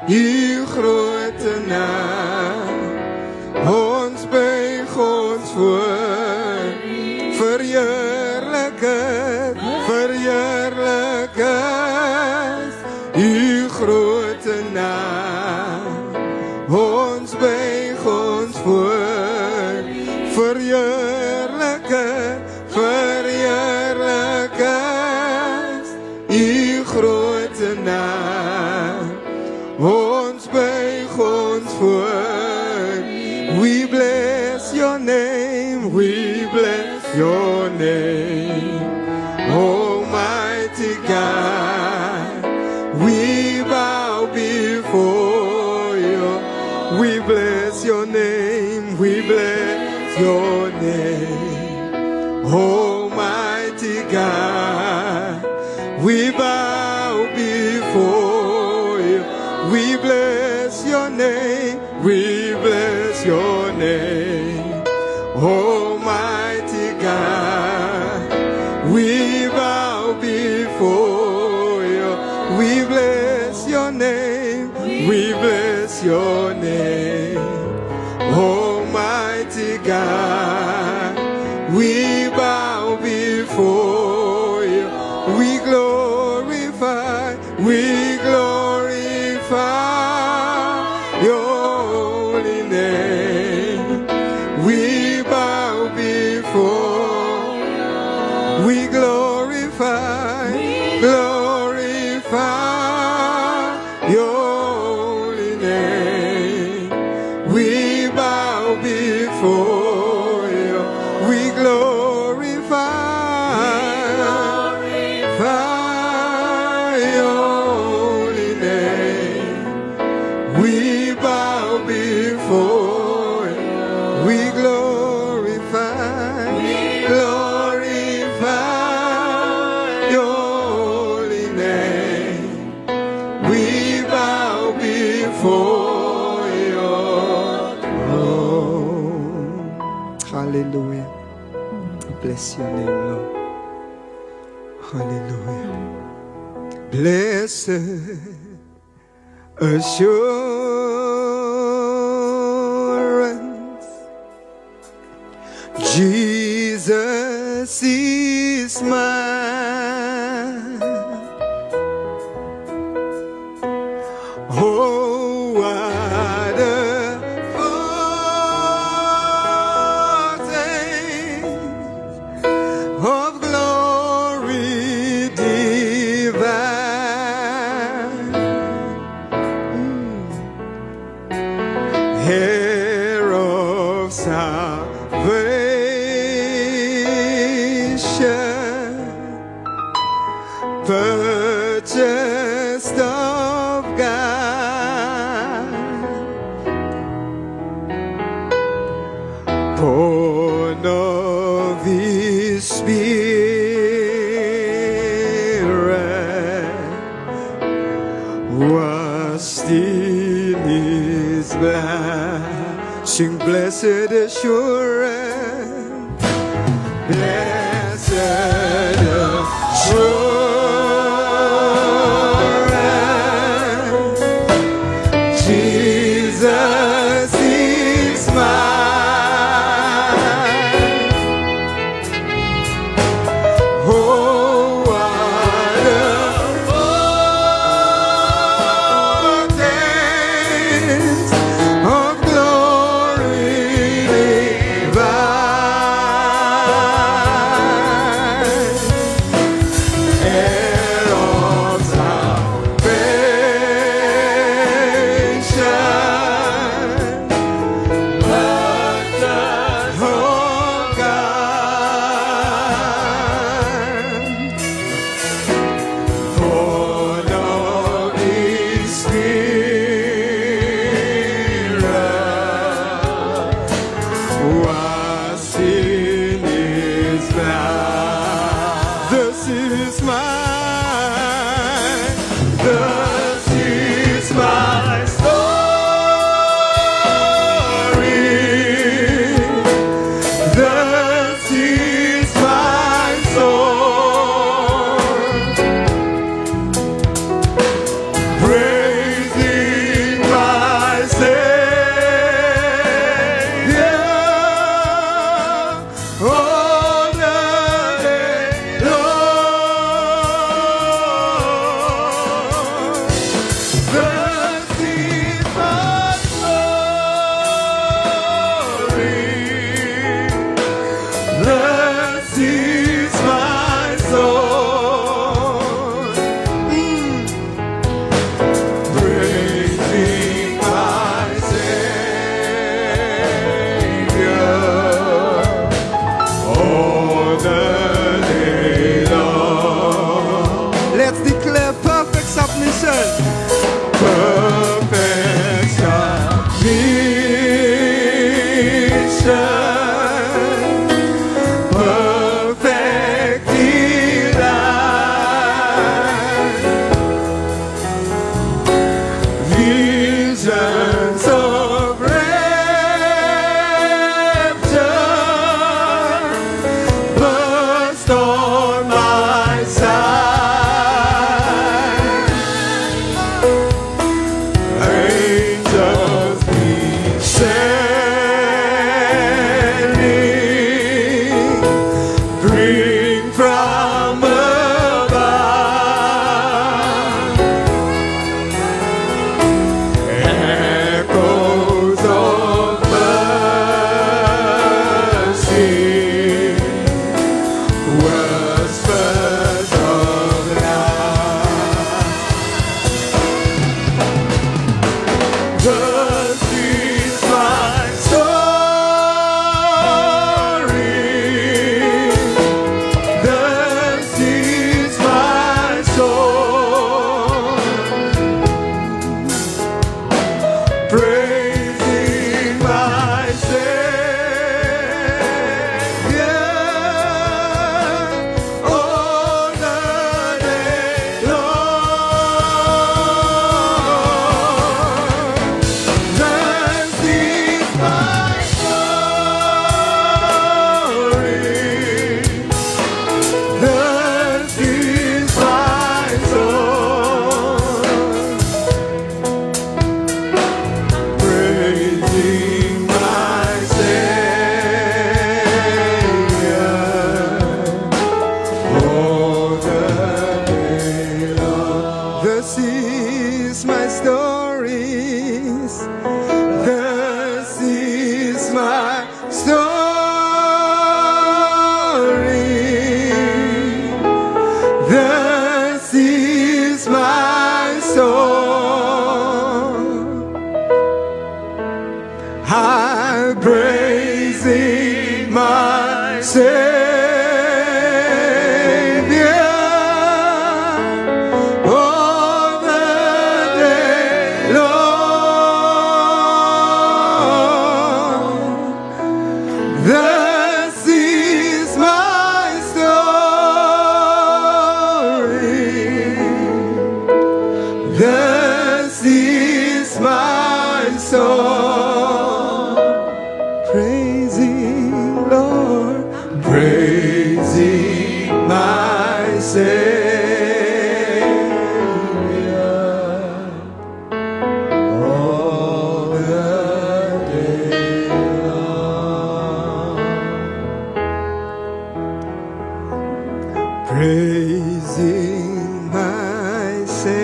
U grote naam. Ons buig ons voor. Verheerlik het, verheerlik het. U grote naam. Ons buig ons voor. Verheerlik het, verheerlik het. U grote naam. Ons buig ons voor. We bless your name, we bless your name, Almighty God. We bow before you. We bless your name, we bless your name, Almighty God. We bow before you. We bless your name, we bless your name, Almighty God. We bow before you. We bless your name, we bless your name, Almighty God. We bow before you. We glorify, we glorify your holy name. We bow before, we glorify, glorify your holy name. We bow before you. We glorify your holy name. We bow before you. We glorify, glorify your holy name. We bow before your throne. Hallelujah. Bless your name, Lord. Hallelujah. Blessed assurance, Jesus is mine. Oh, what a foretaste of glory divine. Heir of salvation, purchased of God, born of His Spirit, washed in His blood. Sing blessed assurance, blessed assurance, Jesus is mine. Oh, what a foretaste of glory divine. visions of rapture burst on my side. Angels descending, bring from above echoes of mercy, whispers of love. Thus is my story. Thus is my soul, praising my Savior all the day long. Thus is my story. Thus is my soul, praising my Savior all the day long. Thus is my story. Thus is my story. Thus is my soul. I'm praising my Savior all the day long. Thus is my story. Thus is my soul, praising Lord, praising my Savior all the day long. Praising my Savior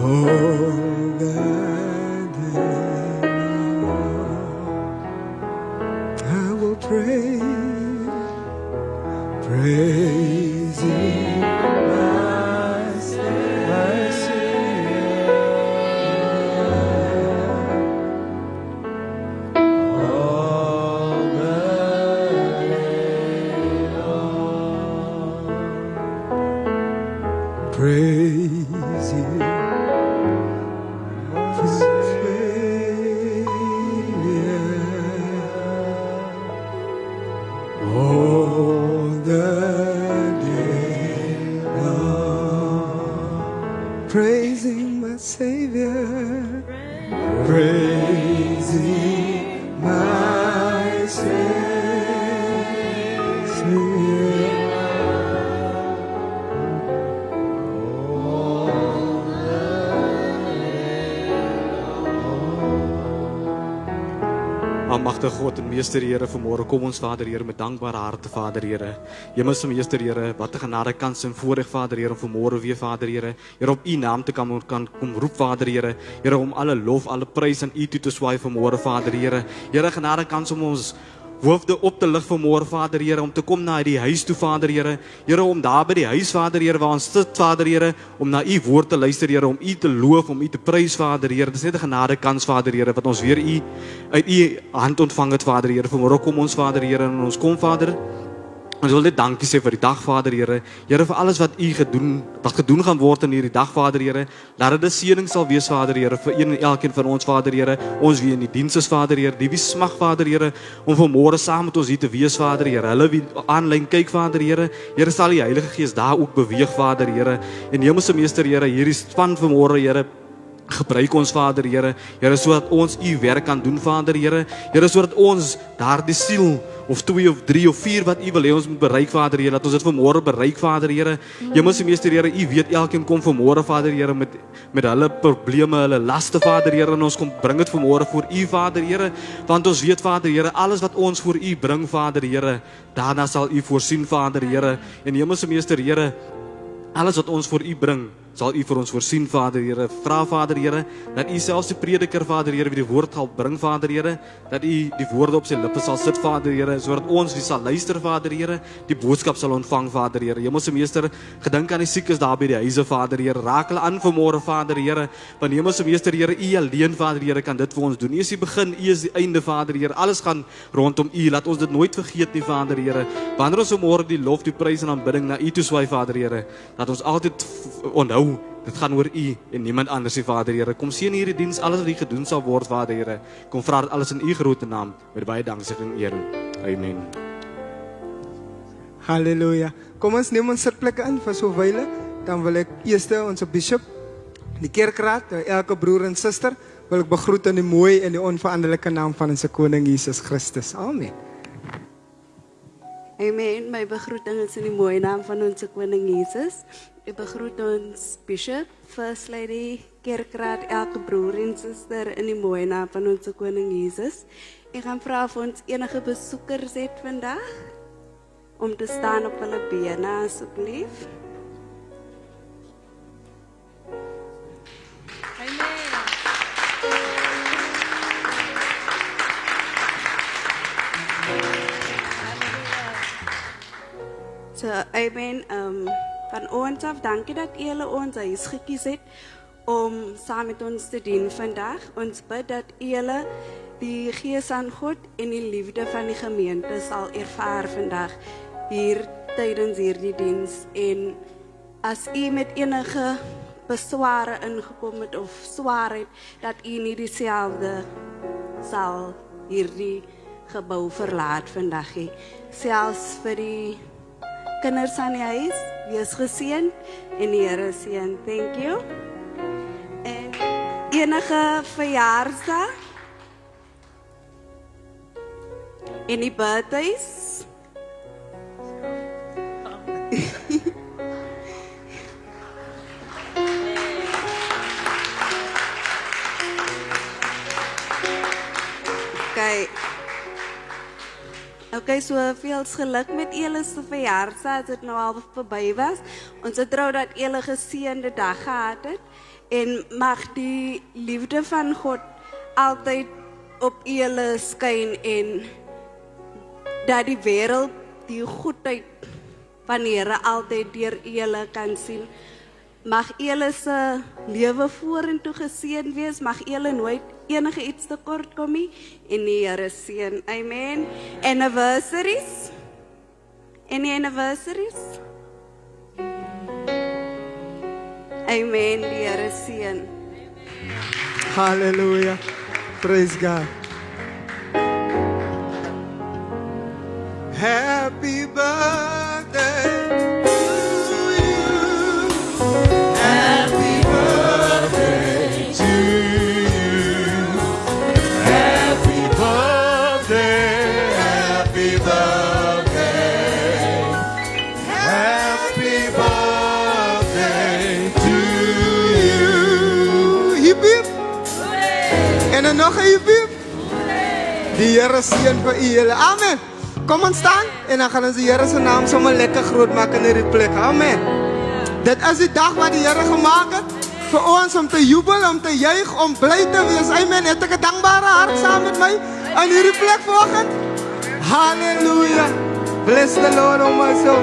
all the day long. I will praise, praising my Savior all the day long. Praise you, Savior, all the day long. Praising my Savior, praising my Savior. Almagtige God en Meester Here, vanmôre kom ons Vader Here met dankbare harte, Vader Here. Hemelse Meester Here, wat 'n genade kans en voorreg, Vader Here, om vanmôre weer, Vader Here, Here op U naam te kan kom roep, Vader Here. Here, om alle lof, alle prys aan U toe te swaai vanmôre, Vader Here. Here, genade kans om ons hoofde op te lig vanmôre, Vader Here, om te kom na die huis toe, Vader Here. Here, om daar by die huis, Vader Here, waar ons sit, Vader Here, om na U woord te luister, Here, om U te loof, om U te prys, Vader Here. Dit is net 'n genade kans, Vader Here, wat ons weer U uit U hand ontvang het, Vader Here. Vanmôre kom ons, Vader Here, en ons kom, Vader, Ons wil net dankie sê vir die dag, Vader Here. Here, vir alles wat U gedoen gaan word in hierdie dag, Vader Here. Laat dit 'n seëning sal wees, Vader Here, vir een en elkeen van ons, Vader Here. Ons wie in die diens is, Vader Here, die wie smag, Vader Here, om vanmôre saam met ons hier te wees, Vader Here. Hulle wie aanlyn kyk, Vader Here. Here, sal die Heilige Gees daar ook beweeg, Vader Here. En Hemelse Meester, Here, hierdie span vanmôre, Here, gebruik ons, Vader Here. Here, sodat ons U werk kan doen, Vader Here. Here, sodat ons daardie siel of 2 of 3 of 4 wat U wil hê ons moet bereik, Vader Here, dat ons dit vanmôre bereik, Vader Here. Hemelse Meester, Here, U weet elkeen kom vanmôre, Vader Here, met hulle probleme, hulle laste, Vader Here, en ons kom bring dit vanmôre voor U, Vader Here, want ons weet, Vader Here, alles wat ons voor U bring, Vader Here, daarna sal U voorsien, Vader Here. En Hemelse Meester, Here, alles wat ons voor U bring, sal U vir ons voorsien, Vader Here. Vra, Vader Here, dat U selfs die prediker, Vader Here, wie die woord sal bring, Vader Here, dat U die woorde op sy lippe sal sit, Vader Here, sodat ons wie sal luister, Vader Here, die boodskap sal ontvang, Vader Here. Hemelse Meester, gedink aan die siekes daar by die huise, Vader Here. Raak hulle aan vanmôre, Vader Here. Want Hemelse Meester, Here, U alleen, Vader Here, kan dit vir ons doen. U is die begin, U is die einde, Vader Here. Alles gaan rondom U. Laat ons dit nooit vergeet nie, Vader Here. Wanneer ons vanmôre die lof, die prys en aanbidding na U toe swaai, Vader Here, dat ons altyd onthou, dit gaan oor U en niemand anders nie, Vader Here. Kom seën hierdie diens, alles wat hier gedoen sal word, Vader Here. Kom vra dit alles in U grote naam, met baie danksegging en eer. Amen. Halleluja. Kom ons neem ons sitplekke in vir so 'n wyle. Dan wil ek eers ons bishop, die kerkraad, elke broer en suster, wil ek begroet in die mooi en die onveranderlike naam van ons koning Jesus Christus. Amen. Amen. My begroeting is in die mooie naam van onze koning Jesus. Ek begroet ons bishop, first lady, kerkraad, elke broer en suster in die mooie naam van onze koning Jesus. Ek gaan vra of ons enige besoekers het vandag om te staan op hulle bene asseblief. So, amen. Van ons af, dankie dat julle ons huis gekies het om saam met ons te dien vandag. Ons bid dat julle die gees aan God en die liefde van die gemeente sal ervaar vandag hier tydens hierdie diens. En as u met enige besware ingekom het of swaarheid, dat u nie dieselfde sal hierdie gebou verlaat vandag nie. Selfs vir die kinders aan die huis, wees geseënd en die Here seën. Thank you. En enige verjaarsdag en die birthdays. Okay, so veel geluk met julle se verjaarsdag as dit nou al verby was. Ons het trou dat julle geseënde dag gehad het en mag die liefde van God altyd op julle skyn en dat die wêreld die goedheid van die Here altyd deur julle kan sien. Mag julle se lewe vorentoe geseën wees, mag julle nooit enige iets tekort kom nie en die Here seën. Amen. Anniversaries? Any anniversaries? Amen. Die Here seën. Hallelujah. Praise God. Happy birthday to you. Happy birthday to you. Happy birthday. Happy birthday. Happy birthday to you. Hip hip. En dan nog een hip hip. Die Here seën vir julle. Amen. Kom ons staan en dan gaan ons die Here se naam sommer lekker groot maak in hierdie plek. Amen. Dit is die dag wat die Here gemaak het vir ons om te jubel, om te juig, om bly te wees. Amen. Het ek 'n dankbare hart saam met my in hierdie plek vanoggend? Hallelujah. Bless the Lord, oh my soul.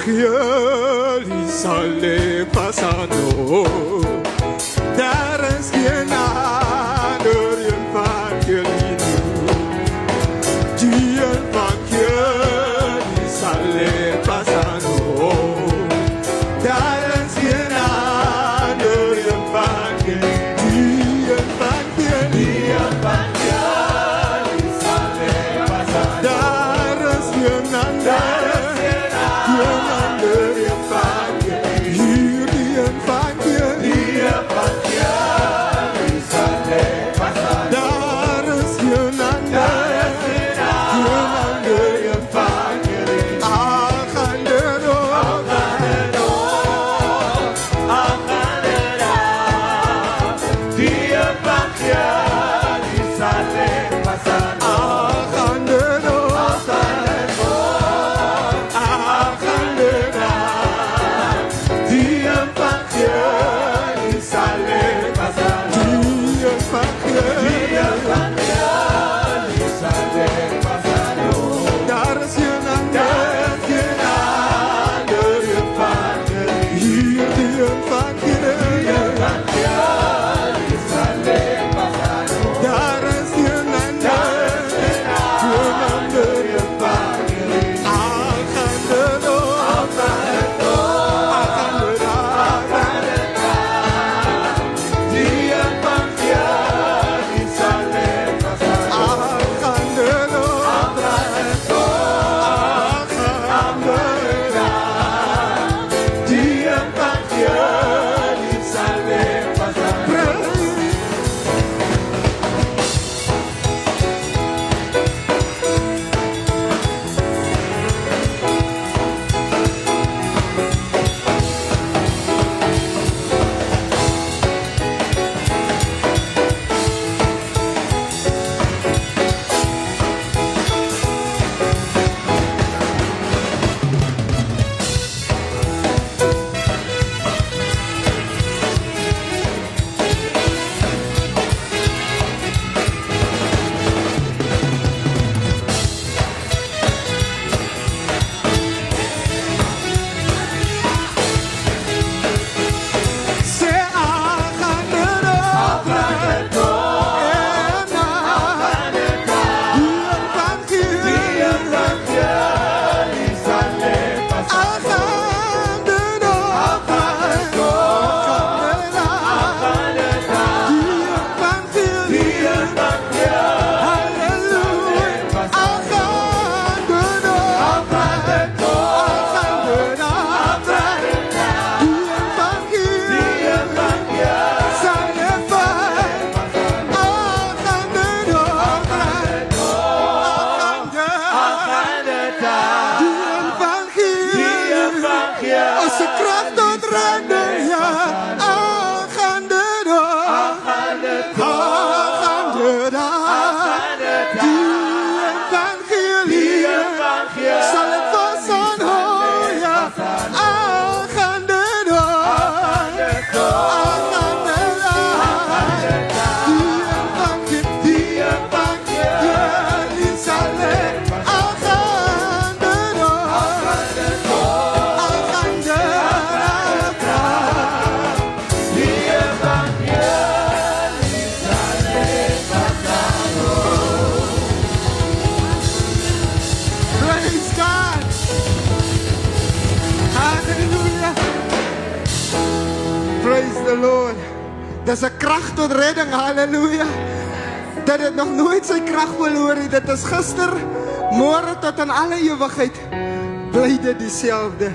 evangelie zal ik pasando. Daar is geen ander evangelie. Die evangelie zal ik pasando. Daar is geen ander evangelie. Die evangelie zal ik pasando. Daar is geen ander. Dis 'n krag tot redding, halleluja. Dat dit nog nooit sy krag verloor het. Dit is gister, môre tot in alle ewigheid. Bly dit dieselfde.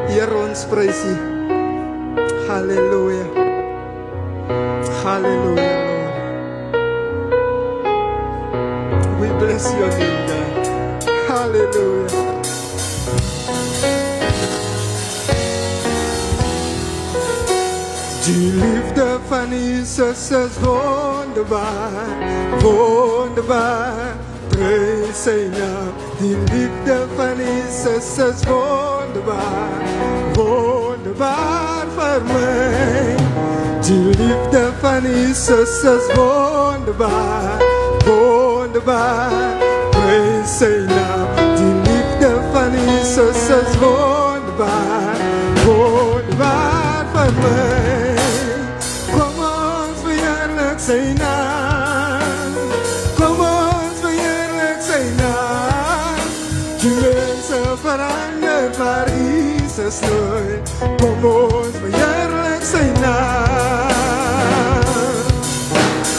Here, ons prys U. Halleluja. Halleluja, Lord. We bless your name, God. Halleluja. Die liefde van Jesus is wonderbaar, wonderbaar, prijs zijn naam. Die liefde van Jesus is wonderbaar, wonderbaar voor mij. Die liefde van Jesus is wonderbaar, wonderbaar, prijs zijn naam. Die liefde van Jesus is wonderbaar. Die mensen veranderen, maar Jesus nooit. Kom ons verheerlijk zijn naam.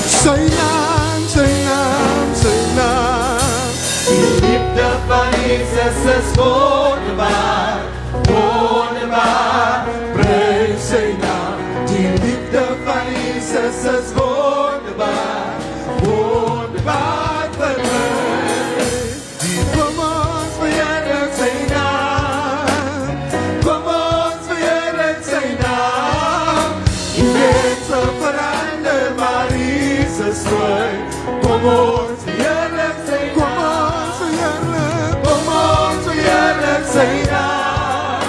Zijn naam, zijn naam, zijn naam. Die liefde van Jesus is wonderbaar, wonderbaar. Prijs zijn naam. Die liefde van Jesus is wonderbaar, wonderbaar voor mij. Die kom ons verheerlijk zijn naam. Kom ons verheerlijk zijn naam. Die mensen veranderen, maar Jesus nooit. Kom ons verheerlijk zijn naam. Kom ons verheerlijk zijn naam.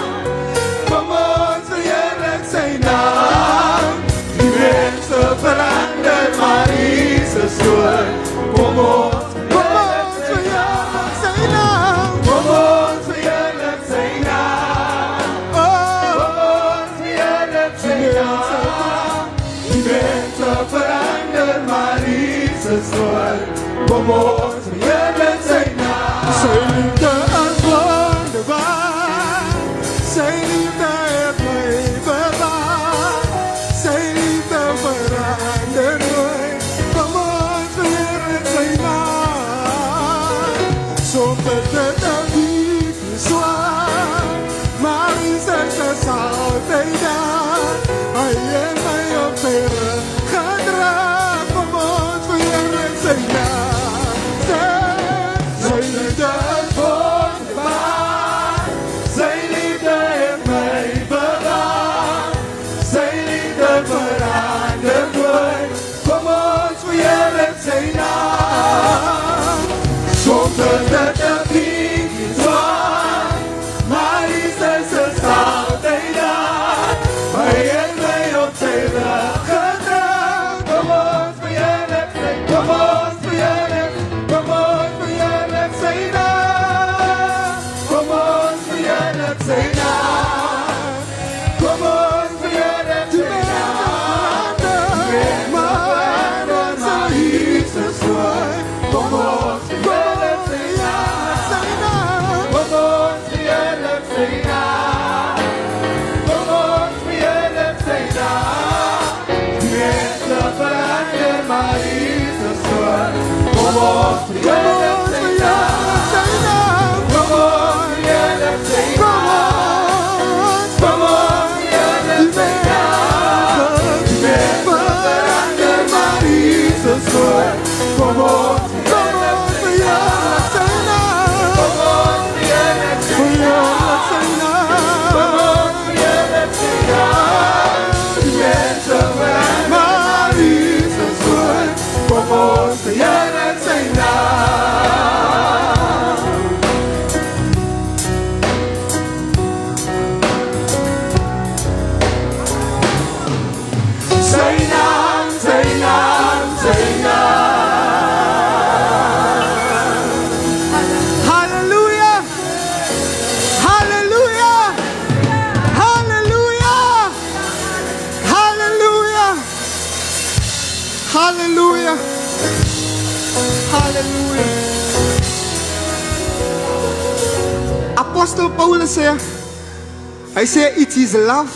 Kom ons verheerlijk zijn naam. Die mensen veranderen, maar Jesus nooit. Kom ons verheerlijk zijn naam. Kom ons verheerlijk zijn naam. Kom ons verheerlijk zijn naam. Die mensen veranderen, maar Jesus nooit. Kom ons verheerlijk zijn naam. Zijn liefde is wonderbaar. Zijn liefde heeft mij bewaard. Zijn liefde verandert nooit. Kom ons verheerlijk zijn naam. Soms is het een beetje zwaar, maar Jesus is altijd daar. Hij heeft mij op zijn rug gedragen. Kom ons verheerlijk zijn naam. Zijn liefde is wonderbaar. Zijn liefde heeft mij bewaard. Zijn liefde verandert nooit. Kom ons verheerlijk zijn naam. Soms is het een beetje zwaar, maar Jesus is altijd daar. Hij heeft mij op zijn rug gedragen. Kom ons verheerlijk zijn, kom ons verheerlijk, kom ons verheerlijk zijn naam. Kom ons verheerlijk zijn naam. Kom ons verheerlijk zijn naam. Maar onze Jesus nooit. Kom ons verheerlijk zijn naam. Kom ons verheerlijk zijn naam. Kom ons verheerlijk zijn naam. Mensen veranderen, maar Jesus nooit. Kom ons verheerlijk zijn naam. Kom ons verheerlijk zijn naam. Kom ons verheerlijk zijn naam. Mensen veranderen, maar Jesus nooit. Kom ons verheerlijk zijn naam. Kom ons verheerlijk zijn naam. Kom ons verheerlijk zijn naam. Mensen veranderen, maar Jesus nooit. Kom ons verheerlijk zijn naam. Zijn naam, zijn naam, zijn naam. Halleluja! Halleluja! Halleluja! Halleluja! Halleluja! Halleluja! Apostel Paulus zei, hij zei, it is love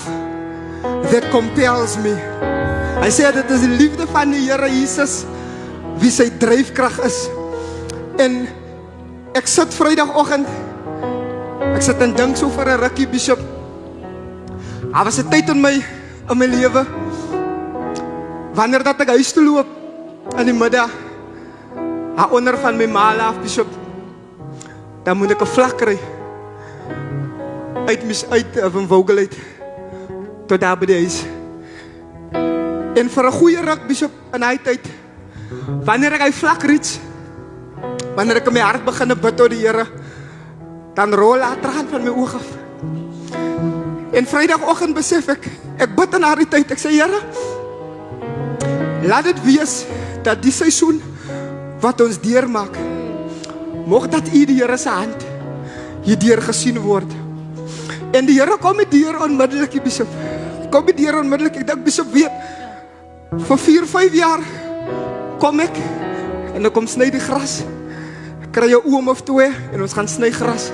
that compels me. Hij zei, dat is de liefde van de Heer Jezus, wie zijn drijfkracht is. En ik zit vrijdagochtend, ik zit en denk zo voor een rukkie, Bishop. Er was een tijd in mijn leven, wanneer dat ik huis toe loop, in die middag, onder van mijn maal af, Bishop, dan moet ik een vlak krijgen. Uit van Vogel uit, tot daar bij de huis. En voor een goede ruk, Bishop, in die tijd, wanneer ik vlak reach, wanneer ik in mijn hart begin te bidden door de Heer, dan rollen de tranen van mijn ogen af. En vrijdagochtend besef ik bid in die tijd, ik zei, Heer, laat het wees dat die seizoen wat ons deurmaak, mocht dat u de Heer zijn hand hier deur gezien wordt. En die Heer kom met deur onmiddellijk, Bishop. Kom met deur onmiddellijk. Ik dacht, Bishop, weet, voor 4, 5 jaar kom ik en dan kom snij die gras. kry jy 'n oom of 2 en ons gaan sny gras.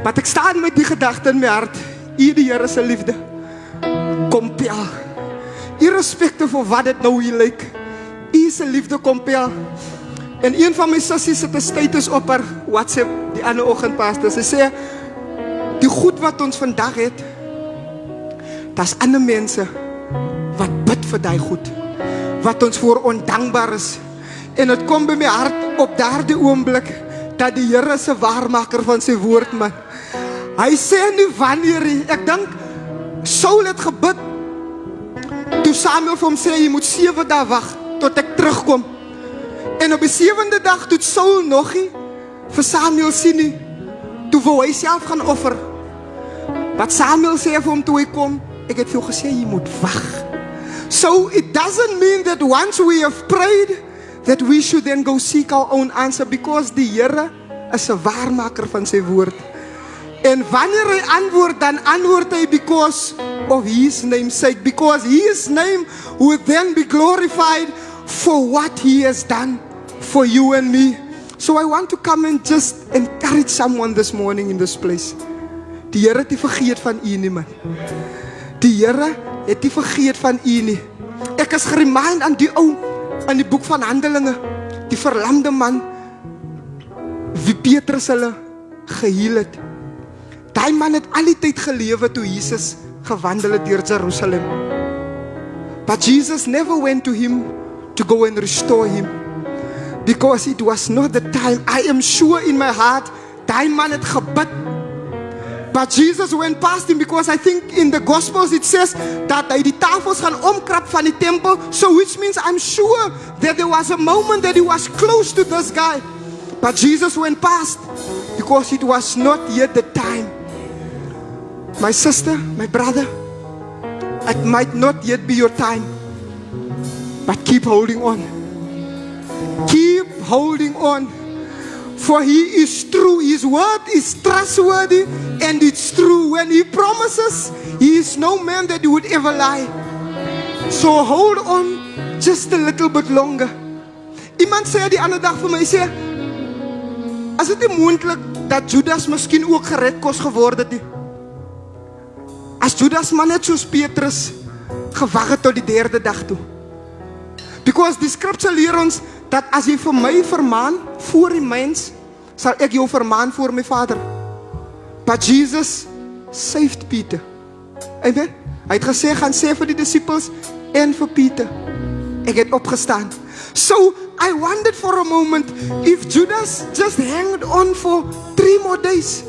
Maar ek staan met die gedagte in my hart, U die Here se liefde kompel. Irrespectief van wat dit nou hier lyk, U se liefde kompel. En een van my sissies het 'n status op haar WhatsApp die ander oggend pastor. Sy sê die goed wat ons vandag het, daar's ander mense wat bid vir daai goed, wat ons voor ondankbaar is. En dit kom by my hart op daardie oomblik dat die Here is 'n waarmaker van sy woord, man. Hy sê nie wanneer nie. Ek dink Saul het gebid toe Samuel vir hom sê jy moet 7 dae wag tot ek terugkom. En op die 7de dag toe Saul nog nie vir Samuel sien nie, toe wou hy self gaan offer. Wat Samuel sê vir hom toe hy kom, ek het vir jou gesê jy moet wag. So it doesn't mean that once we have prayed that we should then go seek our own answer, because die Here is 'n waarmaker van sy woord. En wanneer hy antwoord, dan antwoord hy because of his name's sake, because his name will then be glorified for what he has done for you and me. So I want to come and just encourage someone this morning in this place. Die Here het nie vergeet van u nie, man. Die Here het nie vergeet van u nie. Ek is geremind aan die ou in die boek van Handelinge, die verlamde man wie Petrus hulle geheel het. Daai man het al die tyd gelewe toe Jesus gewandel het deur Jerusalem. But Jesus never went to him to go and restore him, because it was not the time. I am sure in my heart, daai man het gebid. But Jesus went past him, because I think in the Gospels it says dat hy die tafels gaan omkrap van die tempel. So which means I'm sure that there was a moment that he was close to this guy. But Jesus went past because it was not yet the time. My sister, my brother, it might not yet be your time, but keep holding on. Keep holding on. For he is true. His word is trustworthy and it's true. When he promises, he is no man that he would ever lie. So hold on just a little bit longer. Iemand sê die ander dag vir my, sê, as dit nie moontlik dat Judas miskien ook gered kos geword het nie. As Judas maar net soos Petrus gewag het tot die 3de dag toe. Because die scripture leer ons dat as jy vir my vermaan voor die mens, sal ek jou vermaan voor my Vader. But Jesus saved Peter. Amen. Hy het gesê, gaan sê vir die disciples en vir Peter, ek het opgestaan. So I wondered for a moment if Judas just hanged on for 3 more days,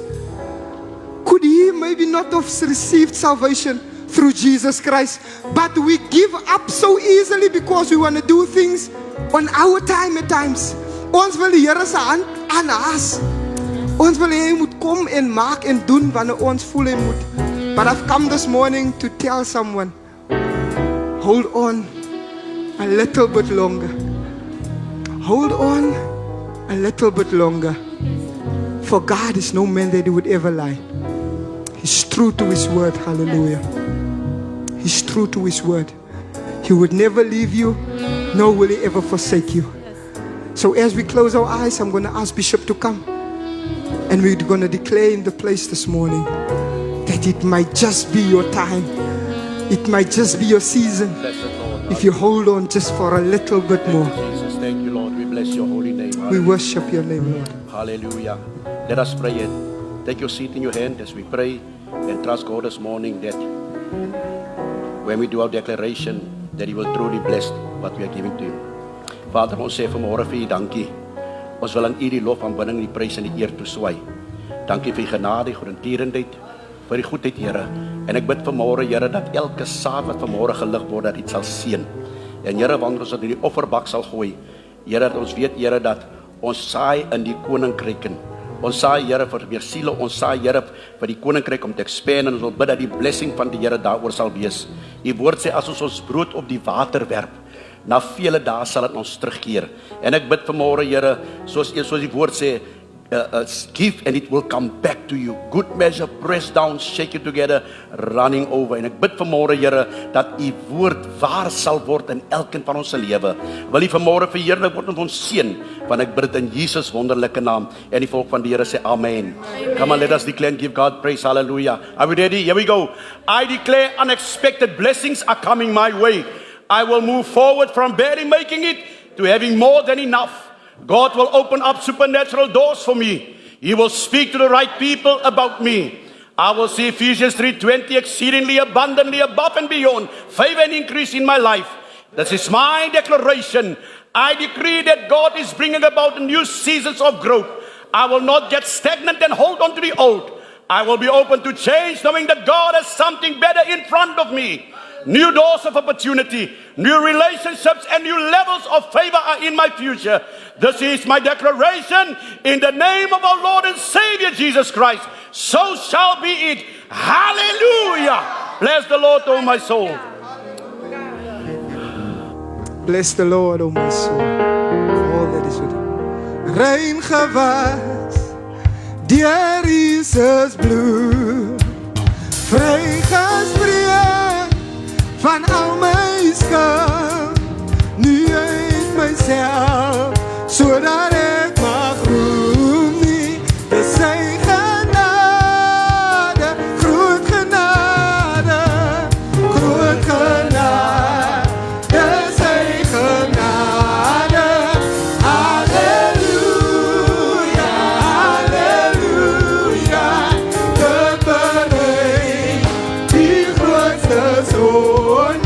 could he maybe not have received salvation through Jesus Christ? But we give up so easily because we want to do things on our time at times. Ons wil die Here se hand aanhaas. Ons wil hy moet kom en maak en doen wanneer ons voel hy moet. But I've come this morning to tell someone, hold on a little bit longer. Hold on a little bit longer. For God is no man that he would ever lie. He's true to his word. Hallelujah. He's true to his word. He would never leave you, nor will he ever forsake you. So as we close our eyes, I'm going to ask Bishop to come. And we're going to declare in the place this morning that it might just be your time. It might just be your season. If you hold on just for a little bit more. Jesus, thank you, Lord. We bless your holy name. We worship your name, Lord. Hallelujah. Let us pray it. Take your seat in your hand as we pray and trust God this morning that when we do our declaration, that he will truly bless what we are giving to him. Vader, ons sê vanmôre vir u dankie. Ons wil aan u die lof, aanbidding, die prys en die eer toeswy. Dankie vir u genade, goedertierenheid, vir die goedheid, Here. En ek bid vanmôre, Here, dat elke saad wat vanmôre gelig word, dat dit sal seën. En Here, wanneer ons dit in die offerbak sal gooi, Here, dat ons weet, Here, dat ons saai in die koninkryk in. Ons saai, Here, vir weer siele, ons saai, Here, vir die koninkryk om te expand, en ons wil bid dat die blessing van die Here daaroor sal wees. Die woord sê, as ons brood op die water werp, na vele dae sal dit ons terugkeer. En ek bid vanmôre, Here, soos die woord sê, give and it will come back to you. Good measure, press down, shake it together, running over. En ek bid vanmôre, Here, dat u woord waar sal word in elkeen van ons se lewe. Wil u vanmôre verheerlik word met ons seën, want ek bid dit in Jesus wonderlike naam. En die volk van die Here sê amen. Come on, let us declare and give God praise. Hallelujah. Are we ready? Here we go. I declare unexpected blessings are coming my way. I will move forward from barely making it to having more than enough. God will open up supernatural doors for me. He will speak to the right people about me. I will see Ephesians 3:20 exceedingly abundantly above and beyond favor and increase in my life. This is my declaration. I decree that God is bringing about new seasons of growth. I will not get stagnant and hold on to the old. I will be open to change, knowing that God has something better in front of me. New doors of opportunity, new relationships, and new levels of favor are in my future. This is my declaration in the name of our Lord and Savior Jesus Christ. So shall be it. Hallelujah. Bless the Lord, O my soul. Bless the Lord, O my soul, for all that is within. Rein gewas, deur Jesus bloed, vrygespreek van al my skuld, nu uit myself, sodat ek mag roem nie, dis sy genade, groot genade, groot genade, dis sy genade, halleluja, halleluja, dit bereik die grootste zoon.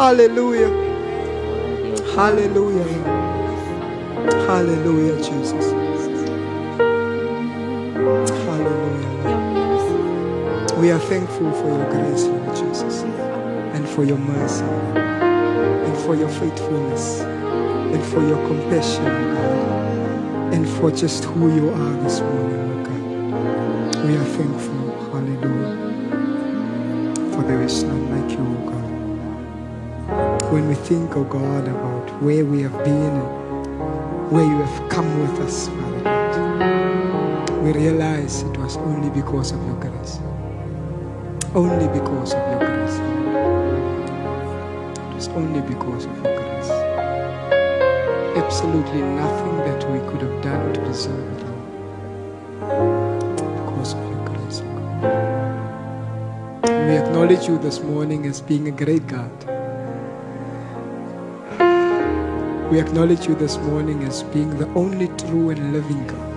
Hallelujah. Hallelujah. Hallelujah, Jesus. Hallelujah. We are thankful for your grace, Lord Jesus, and for your mercy, and for your faithfulness, and for your compassion, God, and for just who you are this morning, Lord God. We are thankful. Hallelujah. For there is none like you, O God. When we think, O God, about where we have been and where you have come with us, Father God, we realize it was only because of your grace. Only because of your grace. It was only because of your grace. Absolutely nothing that we could have done to deserve it all. Because of your grace, O God. We acknowledge you this morning as being a great God. We acknowledge you this morning as being the only true and living God.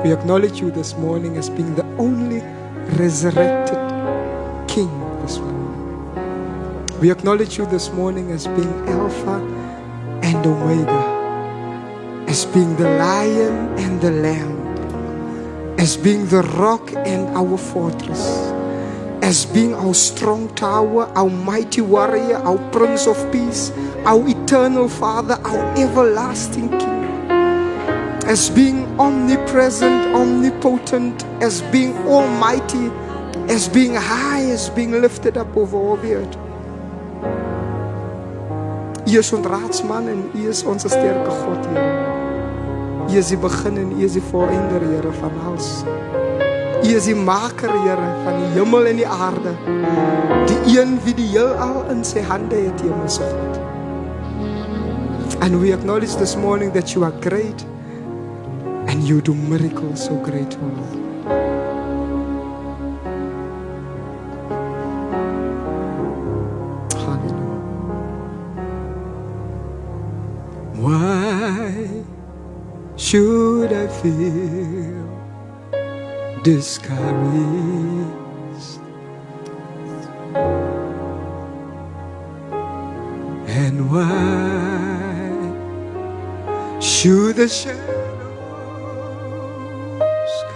We acknowledge you this morning as being the only resurrected King this morning. We acknowledge you this morning as being Alpha and Omega, as being the Lion and the Lamb, as being the rock and our fortress, as being our strong tower, our mighty warrior, our Prince of Peace, our eternal Father, our everlasting King, as being omnipresent, omnipotent, as being almighty, as being high, as being lifted up over all the earth. U is ons raadsman en U is onze sterke God, Heer. U is die begin en U is die volëinder, Here, van alles. U is die maker, Here, van die hemel en die aarde. Die een wie die heelal in sy hande het, Hemelse God. And we acknowledge this morning that you are great and you do miracles so great, O Lord. Hallelujah. Why should I feel discouraged? And why should the shadows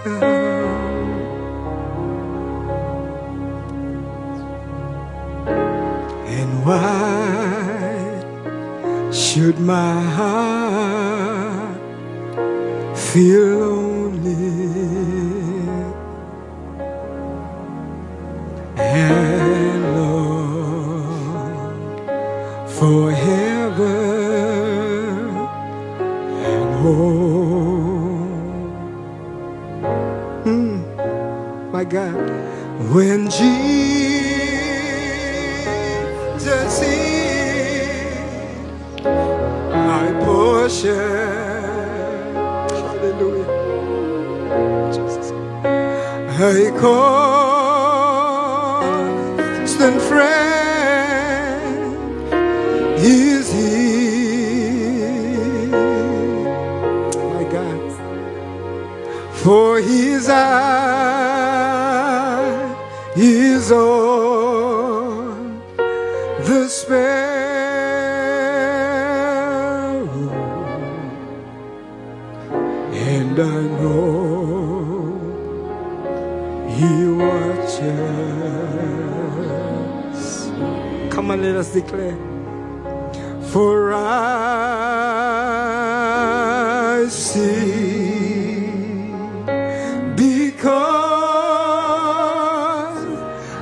come? And why should my heart feel lonely and long for heaven and home? My God, when Jesus is my portion. Hallelujah. Jesus. A constant friend is He. My God. For His eye is on the sparrow, and I know He watches. Come on, let us declare. For I see, because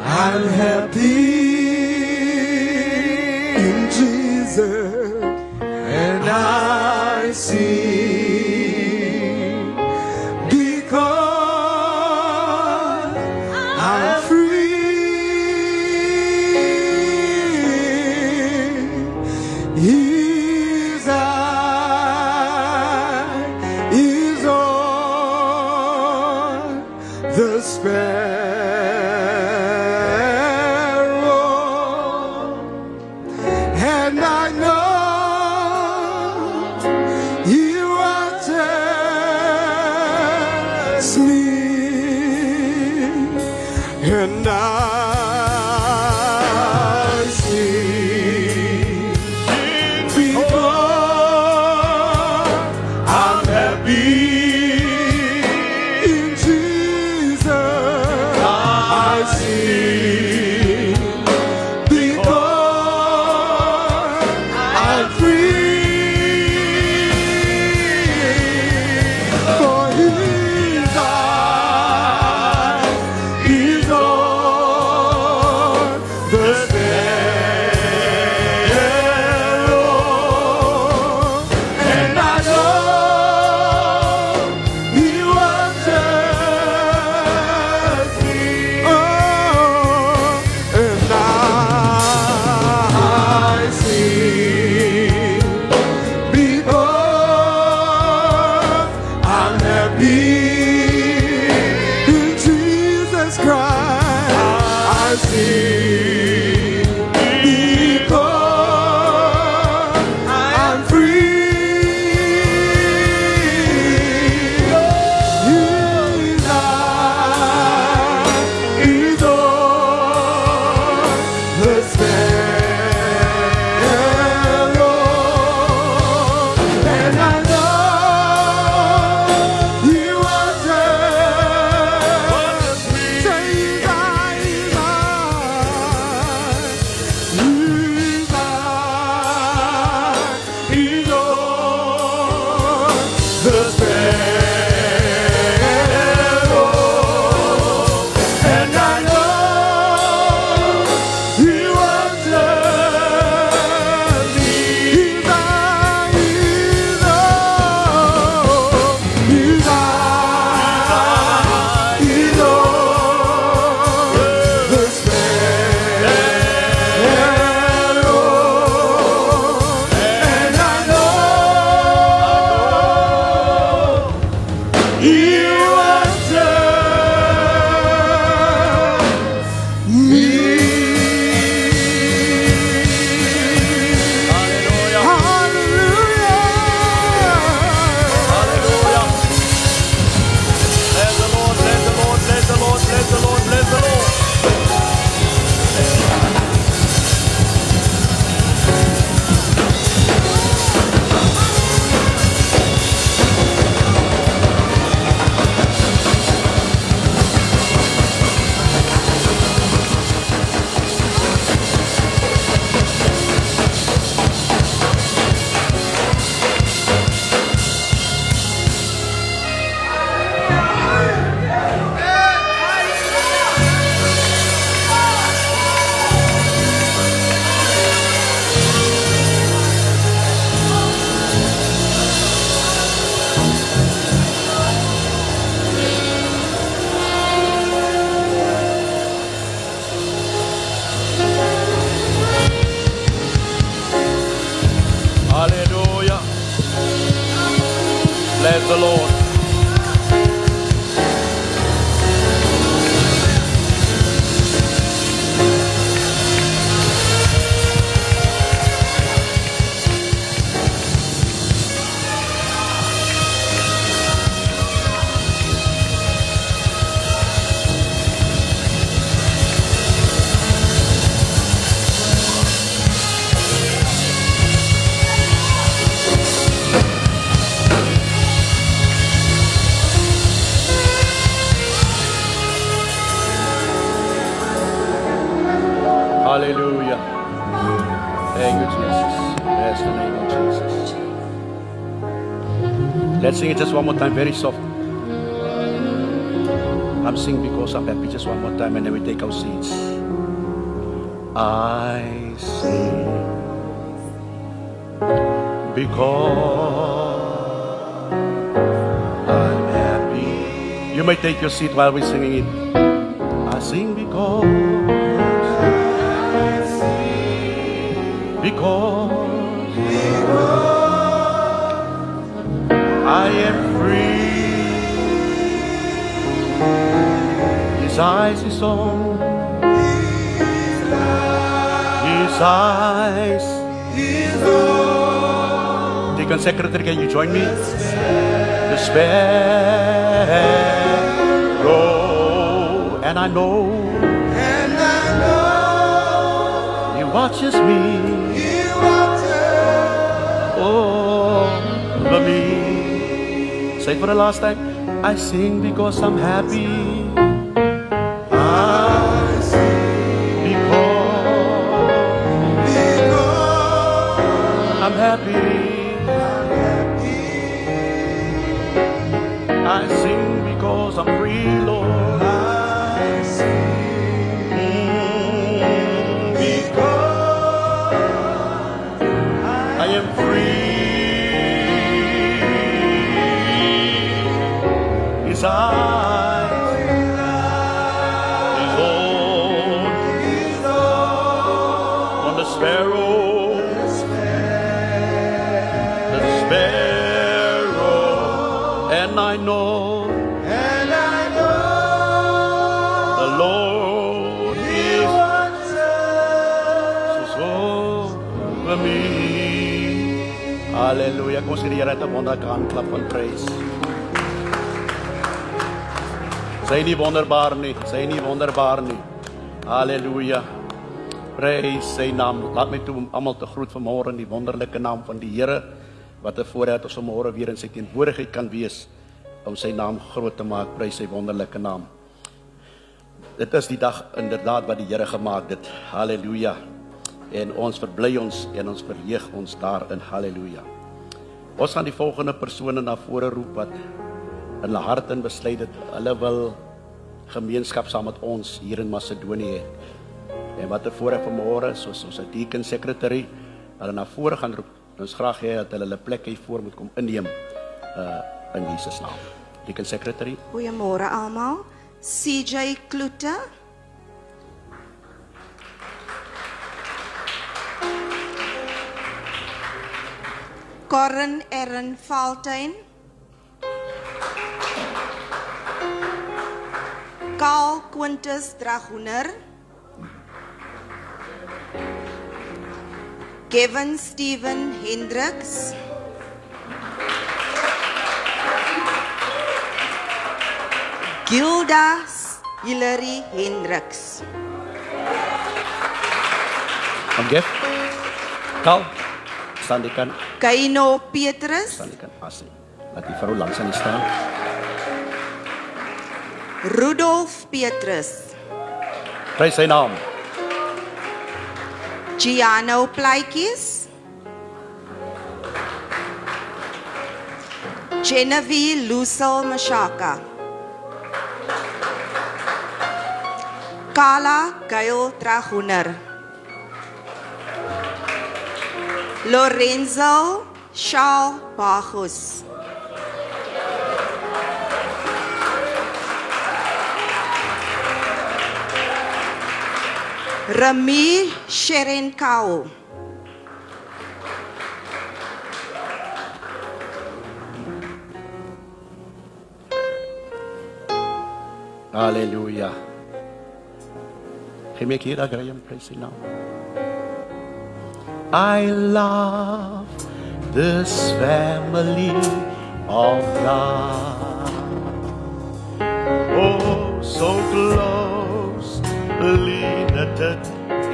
I'm happy in Jesus, and I see, because I'm free. His eye is on the sparrow, and I know He watches me, and I Hallelujah. Bless the Lord. Hallelujah. Thank you, Jesus. Bless the name of Jesus. Let's sing it just one more time, very soft. I'm singing because I'm happy. Just one more time, and then we take our seats. I sing because I'm happy. You may take your seat while we're singing it. I sing because I am free. His eyes is on. His eyes is on. Deacon Secretary, can you join me? The sparrow, and I know He watches me. Over me. Say it for the last time. I sing because I'm happy. I sing because I'm happy. I sing because I'm free, Lord. I sing because I am free. His eyes is on the sparrow, and I know the Lord is over me. Hallelujah. Kom ons gee die Here 'n wonderlike handklap van praise. Sy nie wonderbaar nie, sy nie wonderbaar nie. Halleluja. Prys sy naam. Laat my toe om almal te groet vanmôre in die wonderlike naam van die Here, wat 'n voorreg ons vanmôre weer in sy teenwoordigheid kan wees om sy naam groot te maak. Prys sy wonderlike naam. Dit is die dag inderdaad wat die Here gemaak het. Halleluja. En ons verbly ons en ons verheug ons daarin. Halleluja. Ons gaan die volgende persone na vore roep wat in hulle hart en besluit het hulle wil gemeenskap saam met ons hier in Macedonië. En wat 'n voorreg vanmôre, soos ons deacon secretary hulle na vore gaan roep. Ons graag hê dat hulle hulle plek hier voor moet kom inneem in Jesus naam. Deacon secretary. Goeiemôre almal. CJ Kloete. Corin Erin Faltein. Carl Quintus Dragoner, Kevin Steven Hendricks, Gilda Hilary Hendricks, Omgef. Kau. Staan die kant. Kaino Petrus, Staan die kant. Assie. Laat die vrou langs aan die staan. Rudolf Petrus, Prys sy naam. Giano Plaatjes, Genevieve Lucille Mashaka, Carla Gail Dragoner, Lorenzo Shaw Bajos, Rami Sherenkau, Hallelujah. Geef my hier dat Graham prys sy naam. I love this family of God. Oh, so closely knitted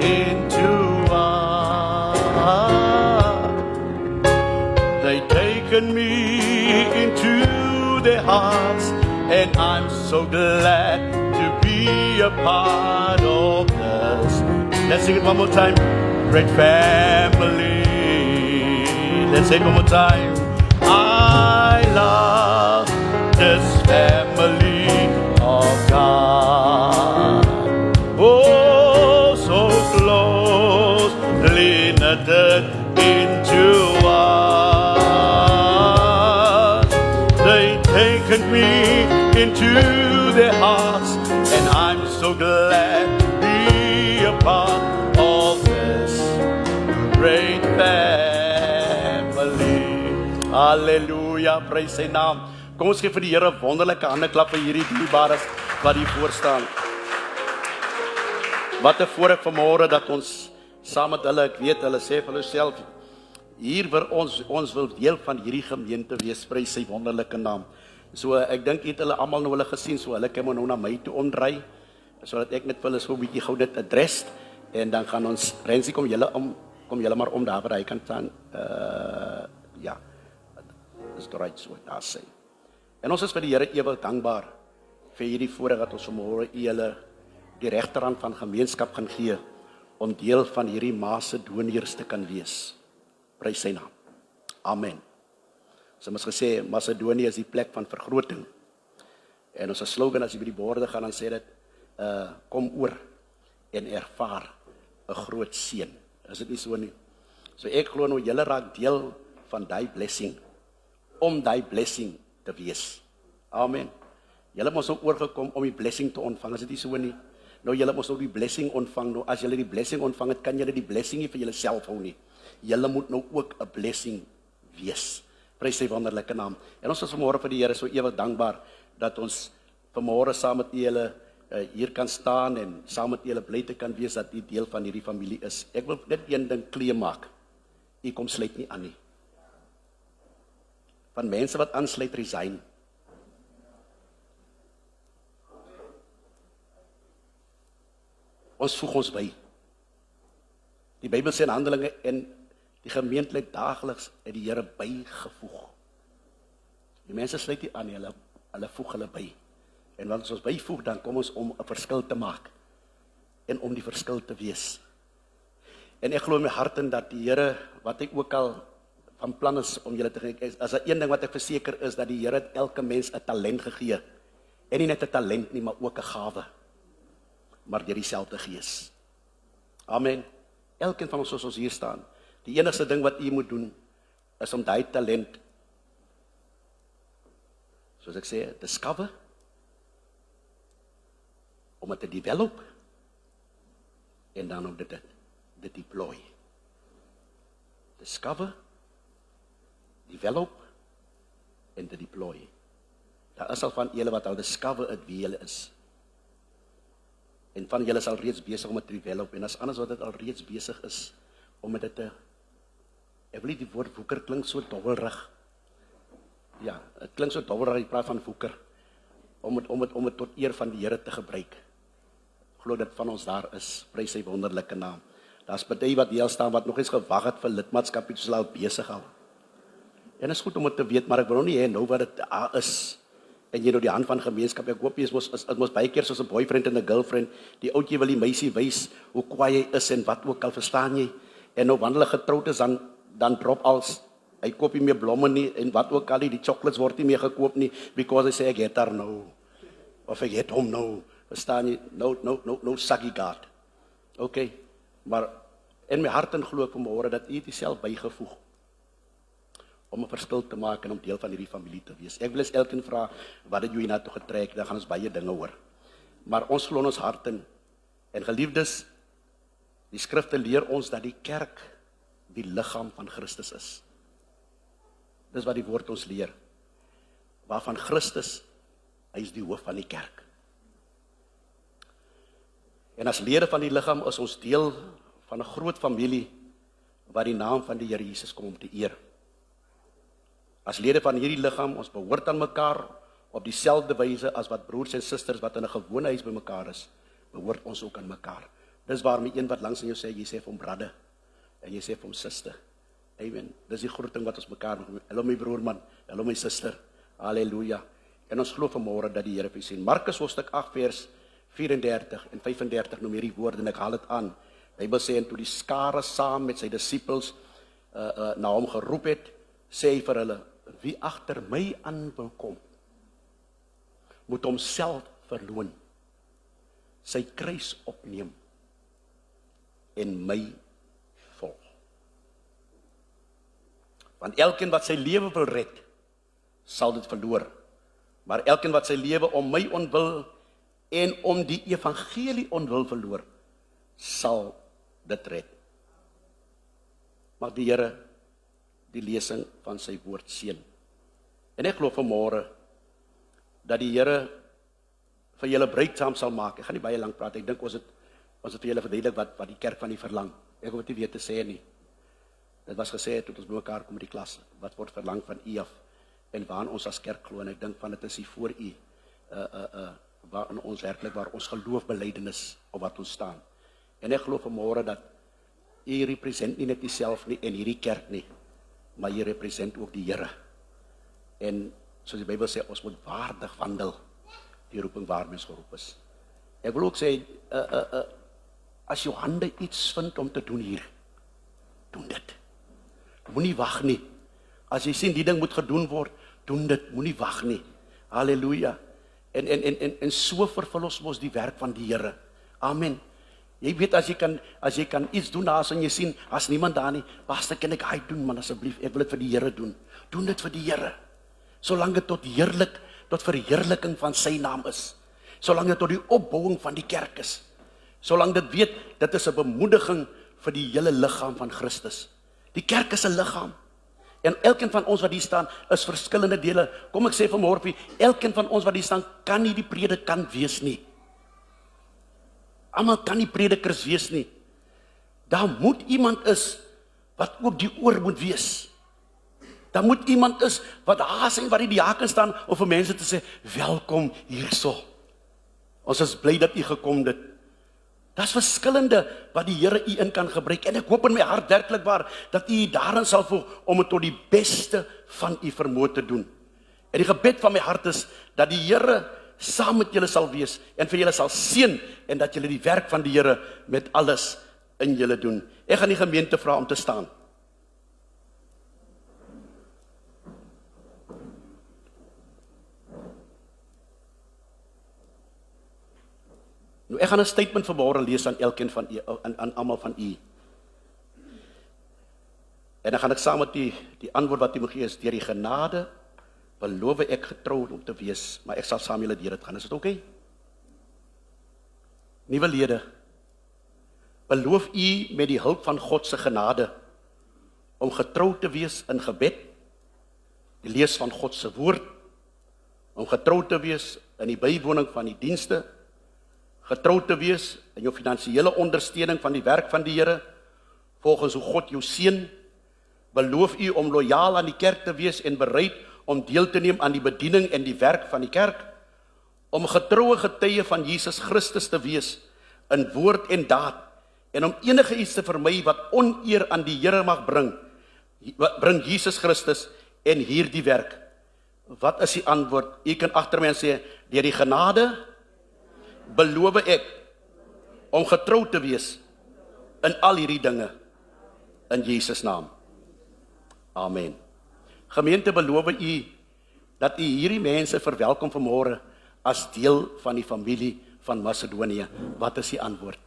into one. They taken me into their hearts, and I'm so glad to be a part of this. Let's sing it one more time. Great family. Let's say it one more time. I love this family of God. Oh, so closely knitted into one. They taken me into their hearts, and I'm so glad to be a part of this great family. Hallelujah, praise sy naam. Kom ons gee vir die Here 'n wonderlike handeklap vir hierdie dierbares wat hier voor staan. Wat 'n voorreg vanmôre dat ons saam met hulle, ek weet hulle sê vir hulle self, hier vir ons wil deel van hierdie gemeente wees, prys sy wonderlike naam. So ek dink het hulle almal nou hulle gesien, so hulle kan nou na my toe omdry, sodat ek net vir hulle so 'n bietjie gou dit adres, en dan gaan ons, Rensie, kom julle maar om daar waar hy kan staan, ja, dis reg so daar sê. En ons is vir die Here ewig dankbaar vir hierdie voorreg dat ons vanmôre julle die regterhand van gemeenskap gaan gee om deel van hierdie Macedoniërs te kan wees. Prys sy naam. Amen. So ons gesê Macedonië is die plek van vergroting. En ons slogan as jy by die borde gaan dan sê dit kom oor en ervaar 'n groot seën. Is dit nie so nie? So ek glo nou julle raak deel van daai blessing om daai blessing te wees. Amen. Julle moes nou oorgekom om die blessing te ontvang. Is dit nie so nie? Nou julle moes nou die blessing ontvang. Nou as julle die blessing ontvang het, kan julle die blessing nie vir julleself hou nie. Julle moet nou ook 'n blessing wees. Prys sy wonderlike naam. En ons is vanmôre vir die Here so ewig dankbaar dat ons vanmôre saam met julle hier kan staan en saam met julle bly te kan wees dat u deel van hierdie familie is. Ek wil net een ding klein maak. U kom sluit nie aan nie. Van mense wat aansluit resign. Ons voeg ons by. Die Bybel sê in Handelinge en die gemeente het daagliks uit die Here bygevoeg. Die mense sluit nie aan nie, hulle voeg hulle by. En wanneer ons byvoeg, dan kom ons om 'n verskil te maak en om die verskil te wees. En ek glo in my hart in dat die Here, wat hy ook al van plan is om julle te gee, as 'n een ding wat ek verseker is, dat die Here het elke mens 'n talent gegee. En nie net 'n talent nie, maar ook 'n gawe. Maar deur dieselfde Gees. Amen. Elkeen van ons soos ons hier staan, die enigste ding wat u moet doen, is om daai talent, soos ek sê, discover, om het te develop, en dan om dit te deploy. Discover, develop, en te deploy. Daar is al van julle wat al discover het wie julle is. En van julle is al reeds besig om dit te develop, en as anders wat dit al reeds besig is, om dit te, ek wil nie die woord woeker klink so dobbelrig. Ja, het klink so dobbelrig, jy praat van woeker, om het tot eer van die Here te gebruik. Ek glo dat van ons daar is, prys sy wonderlike naam. Daar's party wat hier staan, wat nog eens gewag het vir lidmaatskap, iets al besig al. En is goed om het te weet, maar ek wil nie hê nou wat dit daar is, en jy nou die hand van gemeenskap, ek hoop jy is mos baie keer soos 'n boyfriend en 'n girlfriend, die oudjie wil die meisie wys, hoe kwaai hy is, en wat ook al, verstaan jy, en nou wanneer hulle getroud is, dan drop als, hy koop nie meer blomme nie, en wat ook al, die chocolates word nie meer gekoop nie, because hy sê, ek het haar nou, of ek het hom nou, verstaan jy, no saggy God, okay, maar, in my hart en glo ek vanmôre, dat u het self bygevoeg, om 'n verskil te maak, en om deel van hierdie familie te wees. Ek wil eens elkeen vra, wat het jou hiernatoe getrek, dan gaan ons baie dinge hoor, maar ons glo in ons harten, en geliefdes, die skrifte leer ons, dat die kerk, die liggaam van Christus is. Dis wat die woord ons leer, waarvan Christus, hy is die hoof van die kerk. En as lede van die liggaam is ons deel van 'n groot familie, wat die naam van die Here Jesus kom om te eer. As lede van hierdie liggaam, ons behoort aan mekaar, op dieselfde wyse as wat broers en susters wat in 'n gewone huis by mekaar is, behoort ons ook aan mekaar. Dis waarom een wat langs aan jou sê, jy sê vir hom brother, en jy sê vir hom suster. Amen. Dis die groeting wat ons mekaar noem. Hallo my broer man, hallo my suster. Halleluja. En ons glo vanmôre dat die Here vir sien. Markus hoofstuk 8 vers 34 en 35 noem hierdie woorde, en ek haal dit aan. Die Bybel sê, en toe die skare saam met sy disippels na hom geroep het, sê hy vir hulle, wie agter my aan wil kom, moet homself verloon, sy kruis opneem, en my volg. Want elkeen wat sy lewe wil red, sal dit verloor. Maar elkeen wat sy lewe om my onwil en om die evangelie onwil verloor, sal dit red. Mag die Here die lesing van sy woord seën. En ek glo vanmôre dat die Here vir julle bruiksaam sal maak. Ek gaan nie baie lank praat. Ek dink ons het vir julle verduidelik wat die kerk van die verlang. Ek hoef dit nie weer te sê nie. Dit was gesê toe ons by mekaar kom in die klas, wat word verlang van u af, en waarin ons as kerk glo, en ek dink van dit is hier voor u, waarin ons werklik, waar ons geloofbelydenis op wat ons staan. En ek glo vanmôre dat u represent nie net uself nie, en hierdie kerk nie, maar u represent ook die Here. En soos die Bybel sê, ons moet waardig wandel, die roeping waar mens geroep is. Ek wil ook sê, as jou hande iets vind om te doen hier, doen dit. Moenie wag nie. As jy sien die ding moet gedoen word, doen dit, moenie wag nie. Halleluja. En so vervul ons mos die werk van die Here. Amen. Jy weet, as jy kan iets doen daar, en jy sien, as niemand daar nie, pastor, kan ek hy doen, man, asseblief, ek wil dit vir die Here doen. Doen dit vir die Here. Solank dit tot verheerliking van sy naam is. Solank dit tot die opbouing van die kerk is. Solank dit weet, dit is 'n bemoediging vir die hele liggaam van Christus. Die kerk is 'n liggaam. En elkeen van ons wat hier staan, is verskillende dele. Kom ek sê vanmôre, elkeen van ons wat hier staan, kan nie die predikant wees nie. Almal kan nie predikers wees nie. Daar moet iemand is, wat ook die oor moet wees. Daar moet iemand is, wat daar sien, wat die diaken staan, om vir mense te sê, welkom hierso. Ons is bly dat u gekom het. Dat is verskillende wat die Here u in kan gebruik. En ek hoop in my hart werklik waar, dat u daarin sal voeg, om het tot die beste van u vermoë te doen. En die gebed van my hart is, dat die Here saam met julle sal wees, en vir julle sal seën, en dat julle die werk van die Here met alles in julle doen. Ek gaan die gemeente vra om te staan. Nou, ek gaan 'n statement vanmôre lees aan elkeen van u, aan almal van u. En dan gaan ek saam met die antwoord wat u moet gee is, deur die genade beloof ek getrou om te wees, maar ek sal saam julle deur dit gaan. Is dit oké? Nuwe lede, beloof u met die hulp van God se genade om getrou te wees in gebed, die lees van God se woord, om getrou te wees in die bywoning van die dienste, getrou te wees in jou finansiële ondersteuning van die werk van die Here, volgens hoe God jou seën. Beloof u om lojaal aan die kerk te wees en bereid om deel te neem aan die bediening en die werk van die kerk, om getroue getuie van Jesus Christus te wees in woord en daad, en om enige iets te vermy wat oneer aan die Here mag bring Jesus Christus en hierdie werk. Wat is die antwoord? U kan agter my sê, deur die genade beloof ek om getrou te wees in al hierdie dinge in Jesus naam. Amen. Gemeente, beloof u dat u hierdie mense verwelkom vanmôre as deel van die familie van Macedonië. Wat is die antwoord?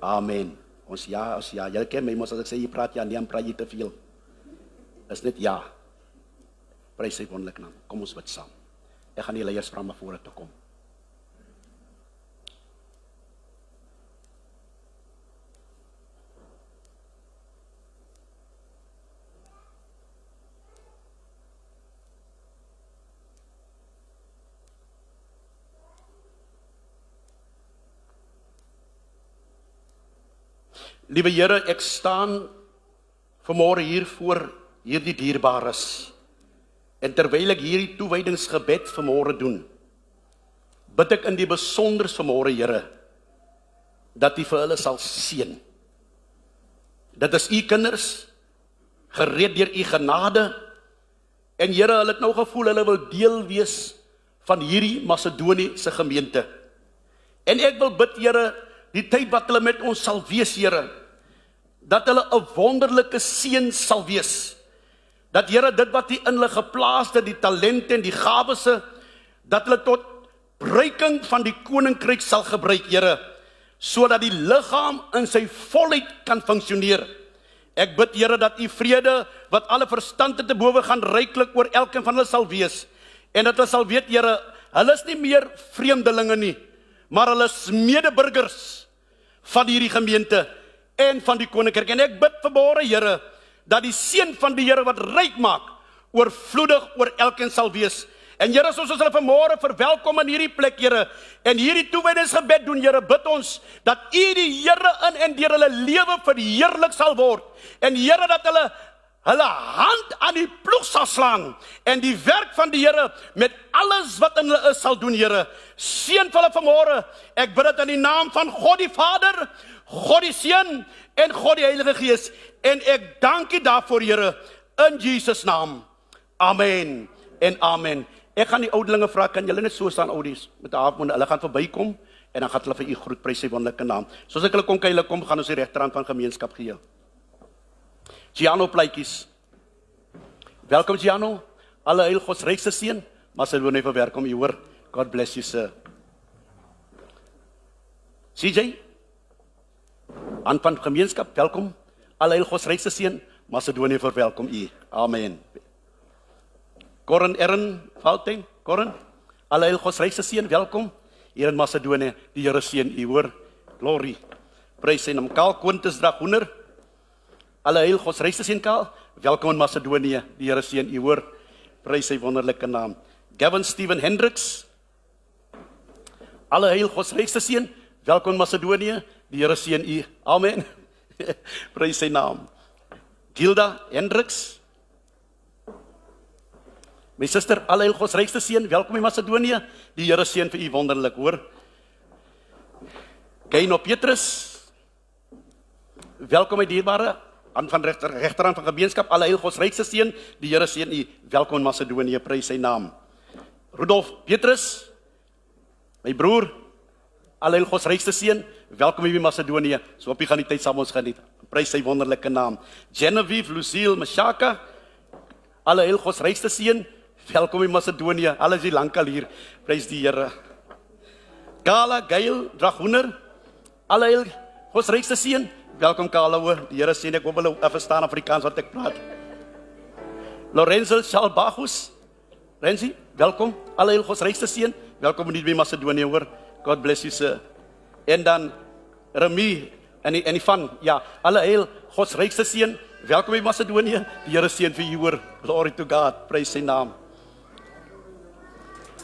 Amen. Ons ja. Julle ken my mos as ek sê jy praat ja, nee, praat jy te veel. Is net ja. Prys sy wonderlike naam. Kom ons bid saam. Ek gaan die leiers vra om na vore te kom. Liewe Here, ek staan vanmôre hier voor hierdie dierbares. En terwyl ek hierdie toewydingsgebed vanmôre doen, bid ek in die besonder vanmôre, Here, dat U vir hulle sal seën. Dit is U kinders, gered deur U genade, en Here, hulle het nou gevoel, hulle wil deel wees van hierdie Macedoniese gemeente. En ek wil bid, Here, die tyd wat hulle met ons sal wees, Here, dat hulle 'n wonderlike seën sal wees. Dat Here, dit wat U in hulle geplaas het, die talente en die gawes, dat hulle tot bruiking van die koninkryk sal gebruik, Here, sodat die liggaam in sy volheid kan funksioneer. Ek bid, Here, dat U vrede wat alle verstand te bowe gaan ryklik oor elkeen van hulle sal wees, en dat hulle sal weet, Here, hulle is nie meer vreemdelinge nie, maar hulle is medeburgers van hierdie gemeente en van die koninkryk. En ek bid vanmôre, Here, dat die seën van die Here wat ryk maak, oorvloedig oor elkeen sal wees. En Here, soos ons hulle vanmôre verwelkom in hierdie plek, Here, en hierdie toewydingsgebed doen, Here, bid ons dat U die Here in en deur hulle lewe verheerlik sal word. En Here, dat hulle hand aan die ploeg sal slaan en die werk van die Here met alles wat in hulle is sal doen, Here. Seën vir hulle vanmôre. Ek bid dit in die naam van God die Vader, God die Seun en God die Heilige Gees. En ek dank U daarvoor, Here, in Jesus naam. Amen en amen. Ek gaan die oudelinge vra, kan julle net so staan, oudies, met 'n halfmond, hulle gaan verbykom en dan gaan hulle vir U groet, prys sy wonderlike naam. Soos ek hulle kom kyk, hulle kom, gaan ons die regterhand van gemeenskap gee. Giano Plaatjies. Welkom Giano. Alle heil Gods rykste seën. Macedonië verwelkom U, hoor. God bless you, sir. CJ. Aan van gemeenskap, welkom. Alle heil Gods rykste seën. Macedonië verwelkom U. Amen. Corin Ern Fountain, Corin. Alle heil Gods rykste seën, welkom. Hier in Macedonië, die Here seën U, hoor. Glory. Prys sy naam. Kaal Quintus Dragoner. Alle heil Gods rykste seën, Kaal. Welkom in Macedonië, die Here seën U, hoor. Prys sy wonderlike naam. Gavin Steven Hendricks. Alle heil Gods rykste seën. Welkom in Macedonië, die Here seën U. Amen. Prys sy naam. Gilda Hendricks. My suster, alle heil Gods rykste seën. Welkom in Macedonië, die Here seën vir U wonderlik, hoor. Keino Petrus. Welkom my dierbare. Aan van regterhand van gemeenskap, alle heil Gods rykste seën, die Here seën U. Welkom in Macedonië, prys sy naam. Rudolf Petrus, my broer, alle heil Gods rykste seën, welkom in Macedonië. So op jy gaan die tyd saam ons geniet. Prys sy wonderlike naam. Genevieve Lucille Mashaka, alle heil Gods rykste seën, welkom in Macedonië. Alles hier lankal hier. Prys die Here. Kala Gail Dragoner, alle heil Gods rykste seën. Welkom Kala, hoor. Die Here sê, ek hoop hulle verstaan Afrikaans wat ek praat. Lorenzo Salbachus. Renzi, welkom. Alle heil Gods rykste seën. Welkom in die Macedonië, hoor. God bless you, sir. En dan Remy en die van, ja, alle heil Gods rykste seën. Welkom in Macedonië. Die Here seën vir u, hoor. Glory to God. Prys sy naam.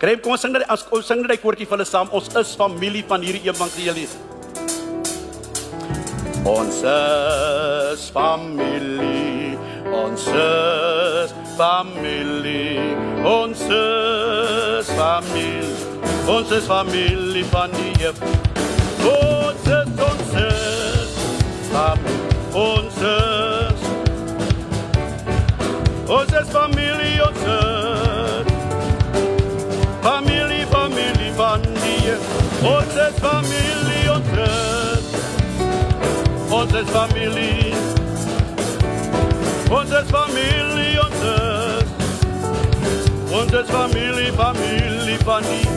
Skryf, kom ons sing die koortjie vir hulle saam. Ons is familie van hierdie evangelie. Ons is familie, ons is familie, ons is familie, ons is familie van die evangelie. Ons is familie, ons is familie, ons is familie, familie van die ons is familie, ons is familie, ons is familie, ons is familie, familie van die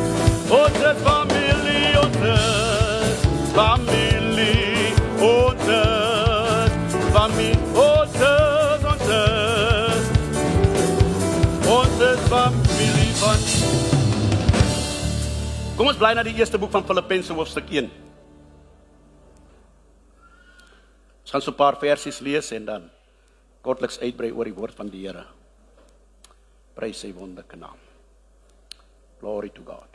ons is familie, ons is familie, ons is familie, ons is familie van die. Kom ons bly na die eerste boek van Filippense hoofstuk 1. Ons gaan so 'n paar versies lees en dan kortliks uitbrei oor die woord van die Here. Prys sy wonderlike naam. Glory to God.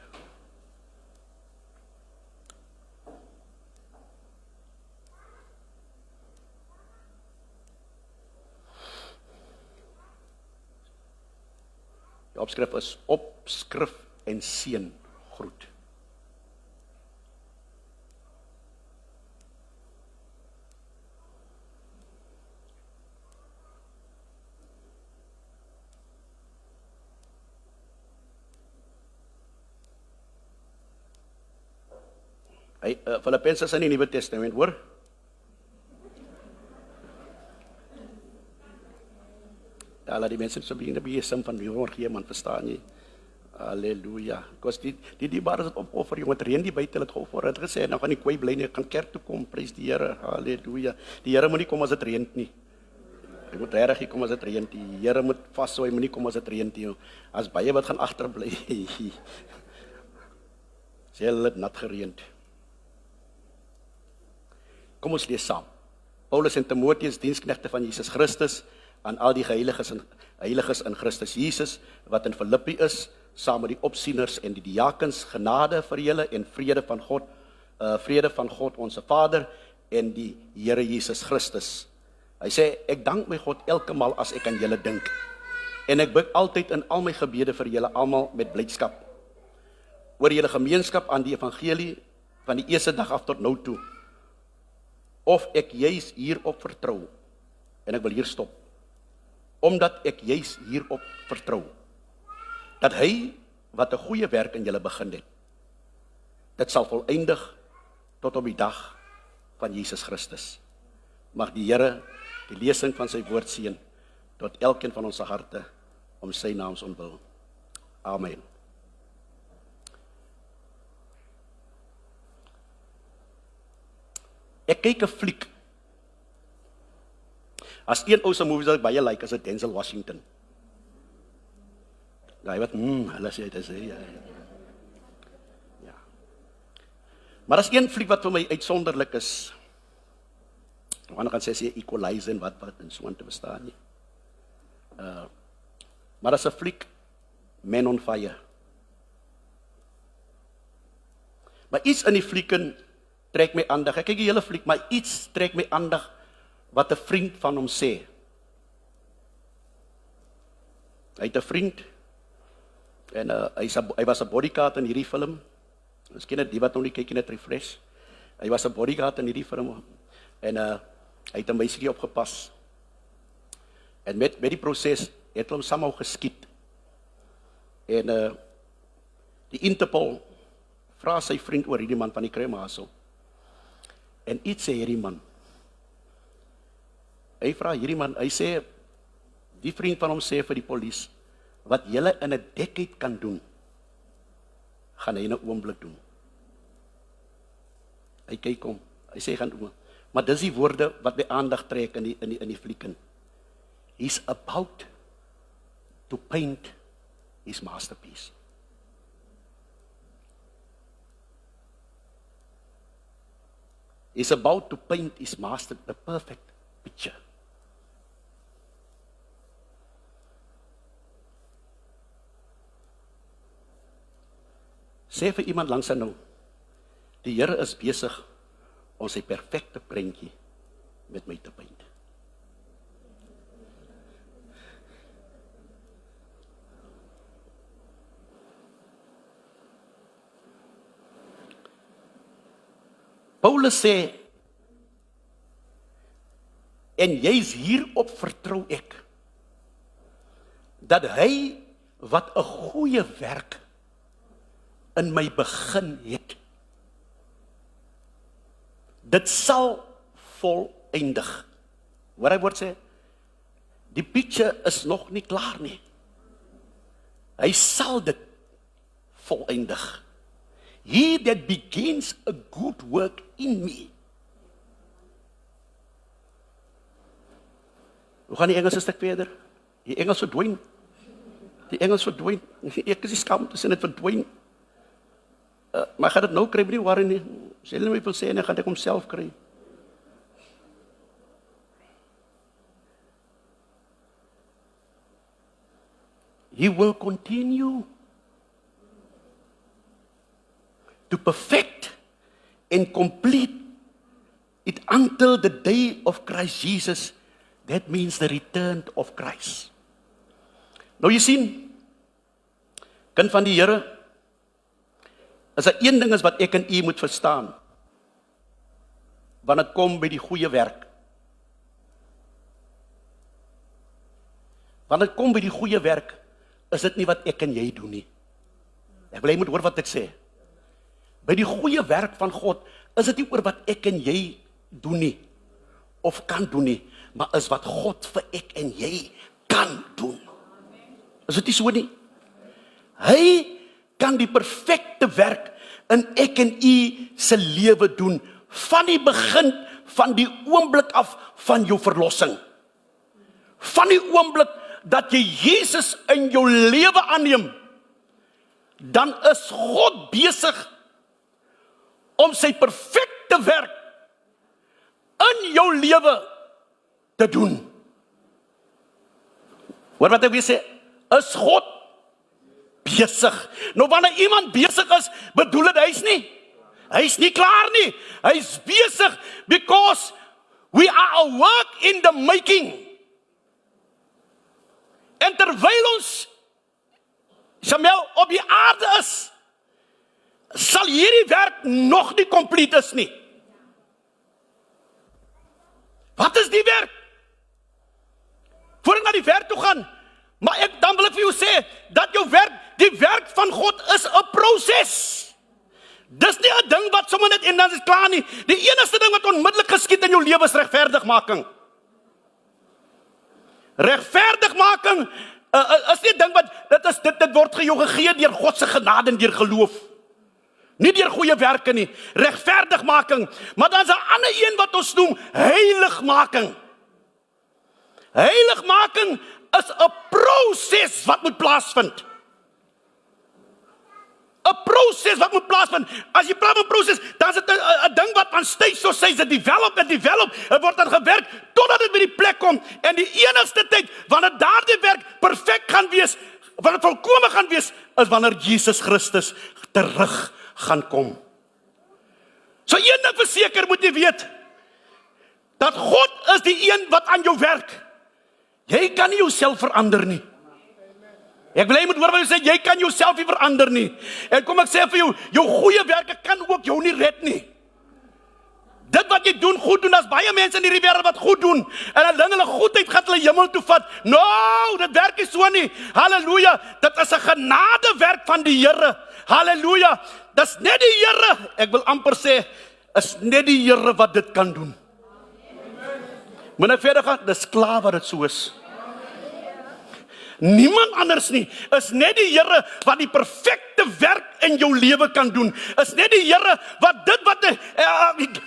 Die opskrif is opskrif en seën groet. Filippense is in die Nuwe Testament, hoor? Ja, laat die mense so begin die sim van die woord gee, man, verstaan jy? Halleluja. Kos die bar is het opoffer, jongen, het reën die buiten het geoffer, het gesê, nou gaan die kwy bly nie, kan kerk toe kom, prys die Here, halleluja. Die Here moet nie kom as het reënt nie. Hy moet regtig kom as het reënt, die Here moet vashou, hy moet nie kom as het reënt nie. As baie wat gaan agterbly. Sê hulle het nat gereënd. Kom ons lees saam. Paulus en Timoteus, diensknegte van Jesus Christus, aan al die heiliges in Christus Jesus, wat in Filippi is, saam met die opsieners en die diakens, genade vir julle en vrede van God onze Vader en die Here Jesus Christus. Hy sê, ek dank my God elke maal as ek aan julle dink, en ek buig altyd in al my gebede vir julle almal met blydskap, oor julle gemeenskap aan die evangelie van die eerste dag af tot nou toe, of ek juis hierop vertrou, en ek wil hier stop, omdat ek juis hierop vertrou, dat hy wat 'n goeie werk in julle begin het, dit sal voleindig tot op die dag van Jesus Christus. Mag die Here die lesing van sy woord seën tot elkeen van ons harte om sy naams ontwil. Amen. Ek kyk 'n fliek. As een ou se movies wat ek baie like, is dit Denzel Washington. Daai wat hulle sê dit is ja. Maar as een fliek wat vir my uitsonderlik is, wanneer gaan sê Equalizer en wat en so aan te bestaan nie. Maar as 'n fliek Men on Fire. Maar iets in die flieken trek my aandag. Ek kyk die hele fliek, maar iets trek my aandag wat 'n vriend van hom sê. Hy het 'n vriend en hy was 'n bodyguard in hierdie film. Miskien net die wat nog nie kyk net refresh. Hy was 'n bodyguard in hierdie film en hy het 'n meisietjie opgepas. En met die proses het hom somehow geskiet. En die Interpol vra sy vriend oor hierdie man van die kremaasel. En iets sê hierdie man. Hy vra hierdie man, hy sê, die vriend van hom sê vir die polisie, wat julle in 'n decade kan doen, gaan hy in 'n oomblik doen. Hy kyk hom, hy sê gaan doen. Maar dis die woorde wat my aandag trek in die flieken. He's about to paint his masterpiece. He's about to paint his the perfect picture. Sê vir iemand langs aan nou, die Here is besig om sy perfekte prentjie met my te paint. Paulus sê, en jy's hierop vertrou ek, dat hy wat 'n goeie werk in my begin het, dit sal voleindig. Wat hy woord sê, die picture is nog nie klaar nie. Hy sal dit voleindig. He that begins a good work in me. Hoe gaan die Engelse stuk verder? Die Engels verdwyn. Die Engels verdwyn. Ek is nie skaam te sê dit verdwyn. Maar ek gaan dit nou kry, nie worry nie. As jy nie wil sê, dan gaan ek homself kry. He will continue to perfect and complete it until the day of Christ Jesus. That means the return of Christ. Nou jy sien, kind van die Here, as een ding is wat ek en u moet verstaan, wanneer dit kom by die goeie werk. Wanneer dit kom by die goeie werk, is dit nie wat ek en jy doen nie. Ek wil jy moet hoor wat ek sê. By die goeie werk van God, is dit nie oor wat ek en jy doen nie, of kan doen nie, maar is wat God vir ek en jy kan doen. Is dit nie so nie? Hy kan die perfekte werk in ek en u se lewe doen, van die begin, van die oomblik af van jou verlossing. Van die oomblik dat jy Jesus in jou lewe aanneem, dan is God besig om sy perfekte werk in jou lewe te doen. Hoor wat ek wil sê, is God besig. Nou wanneer iemand besig is, bedoel dit hy's nie klaar nie. Hy's besig because we are a work in the making. En terwyl ons Samuel op die aarde is, sal hierdie werk nog nie compleet is nie. Wat is die werk? Voor ek na die werk toe gaan, maar dan wil ek vir jou sê, dat jou werk, die werk van God is 'n proses. Dis nie 'n ding wat sommer net en dan is klaar nie. Die enigste ding wat onmiddellik geskied in jou lewe is regverdigmaking. Regverdigmaking is nie 'n ding wat, dit word jou gegee deur God se genade en deur geloof. Nie deur goeie werke nie, regverdigmaking. Maar dan is 'n ander een wat ons noem heiligmaking. Heiligmaking is 'n proses wat moet plaasvind. 'n Proses wat moet plaasvind. As jy praat van proses, dan is dit 'n ding wat aan stage soos sy develop, dit word dan gewerk totdat dit by die plek kom. En die enigste tyd wanneer daardie werk perfek gaan wees, wanneer dit volkome gaan wees, is wanneer Jesus Christus terug gaan kom. So een ding verseker moet jy weet, dat God is die een wat aan jou werk. Jy kan nie jouself verander nie. Ek wil jy moet hoor wat jy sê, jy kan jouself nie verander nie. En kom ek sê vir jou, jou goeie werke kan ook jou nie red nie. Dit wat jy doen, goed doen, daar's baie mense in hierdie wêreld wat goed doen, en hulle goedheid gaan hulle hemel toe vat. No, dit werk nie so nie. Halleluja, dit is 'n genadewerk van die Here. Halleluja, dis net die Here, ek wil amper sê, is net die Here wat dit kan doen. Moet ek verder gaan, dis klaar wat dit so is. Niemand anders nie, is net die Here wat die perfekte werk in jou lewe kan doen. Is net die Here wat dit wat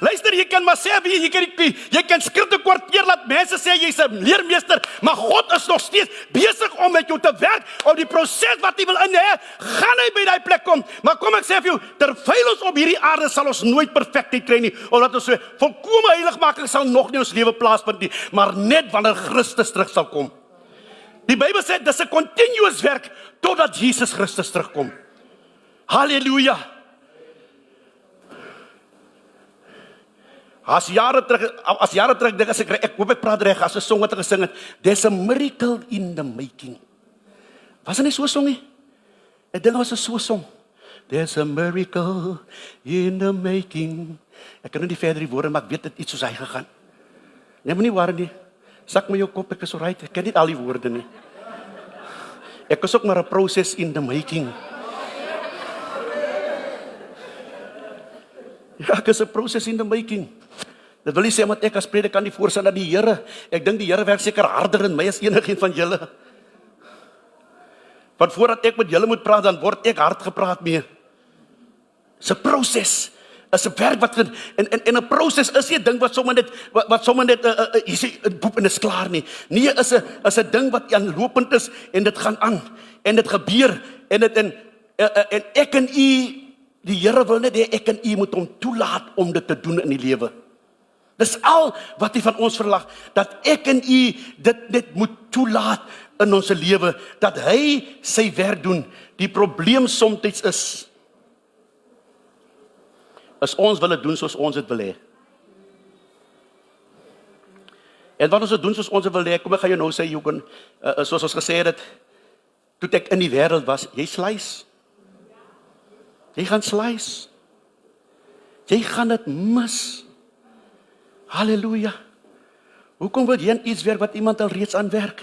luister, jy kan maar sê jy kan skrifte kwarteer laat mense sê jy's 'n leermeester, maar God is nog steeds besig om met jou te werk op die proses wat hy wil in hê, gaan hy by daai plek kom. Maar kom ek sê vir jou, terwyl ons op hierdie aarde sal ons nooit perfektheid kry nie, omdat ons so volkome heiligmaking sal nog nie in ons lewe plaasvind nie, maar net wanneer Christus terug sal kom. Die Bybel sê, dis 'n continuous werk, totdat Jesus Christus terugkom. Halleluja. As jare terug, dink ek hoop ek praat reg, as 'n song wat gesing het, there's a miracle in the making. Was dit nie so 'n song nie? Ek dink dit was 'n so 'n song. There's a miracle in the making. Ek kan nie verder die woorde, maar ek weet dit iets soos hy gegaan. Nee, moenie worry nie. Sak my jou kop, ek is alright. Ek ken nie al die woorde nie. Ek is ook maar 'n process in the making. Ja, ek is 'n process in the making. Dit wil nie sê omdat ek as predikant nie voorstel dat die Here, ek dink die Here werk seker harder in my as enigiemand van julle. Want voordat ek met julle moet praat, dan word ek hard gepraat mee. Dis 'n proses. Is 'n werk wat en 'n proses is nie 'n ding wat sommer net hier sê 'n boep en is klaar nie. Nee, is 'n ding wat aanlopend is en dit gaan aan en dit gebeur en ek en u, die Here wil net hê ek en u moet hom toelaat om dit te doen in die lewe. Dis al wat hy van ons verwag, dat ek en u dit net moet toelaat in ons lewe, dat hy sy werk doen. Die probleem soms is ons wil dit doen soos ons dit wil hê. En wat ons dit doen soos ons dit wil hê, kom ek gaan jou nou sê, Johan, soos ons gesê het, toe ek in die wêreld was, jy sluis. Jy gaan sluis. Jy gaan dit mis. Halleluja. Hoekom wil jy aan iets werk wat iemand al reeds aan werk?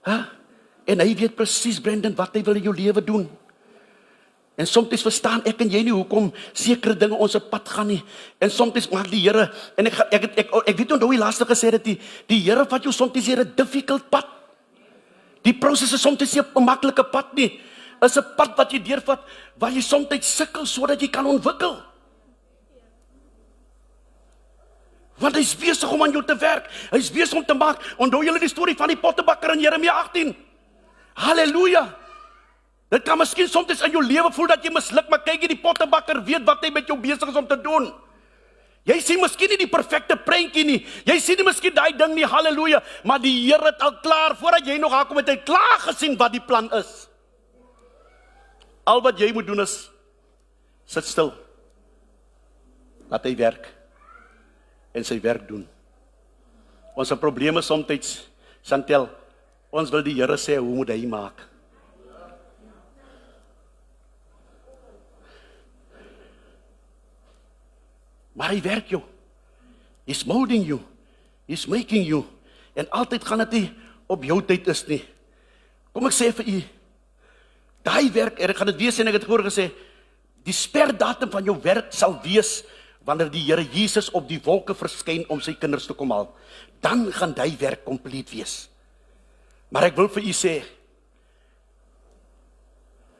En hy weet presies, Brendan, wat hy wil in jou lewe doen. En soms verstaan ek en jy nie hoekom sekere dinge ons op pad gaan nie. En soms maak die Here, en ek weet onthou die laaste gesê dat die Here vat jou soms deur 'n difficult pad. Die proses is soms nie 'n maklike pad nie. Is 'n pad wat jy deurvat waar jy soms sukkel sodat jy kan ontwikkel. Want hy's besig om aan jou te werk. Hy's besig om te maak. Onthou julle die storie van die pottebakker in Jeremia 18? Halleluja. Dit kan miskien soms in jou lewe voel dat jy misluk, maar kyk jy, die pottebakker weet wat hy met jou besig is om te doen. Jy sien miskien nie die perfekte prentjie nie. Jy sien nie miskien daai ding nie, halleluja, maar die Here het al klaar, voordat jy nog aankom het hy klaar gesien wat die plan is. Al wat jy moet doen is, sit stil. Laat hy werk. En sy werk doen. Ons probleme soms, Chantel, ons wil die Here sê, hoe moet hy maak? Maar hy werk jou. He's molding you. He's making you. En altyd gaan dit nie op jou tyd is nie. Kom ek sê vir u, daai werk, en ek gaan dit weer sê, en ek het gehoor gesê, die sperdatum van jou werk sal wees, wanneer die Here Jesus op die wolke verskyn om sy kinders te kom haal, dan gaan die werk compleet wees. Maar ek wil vir u sê,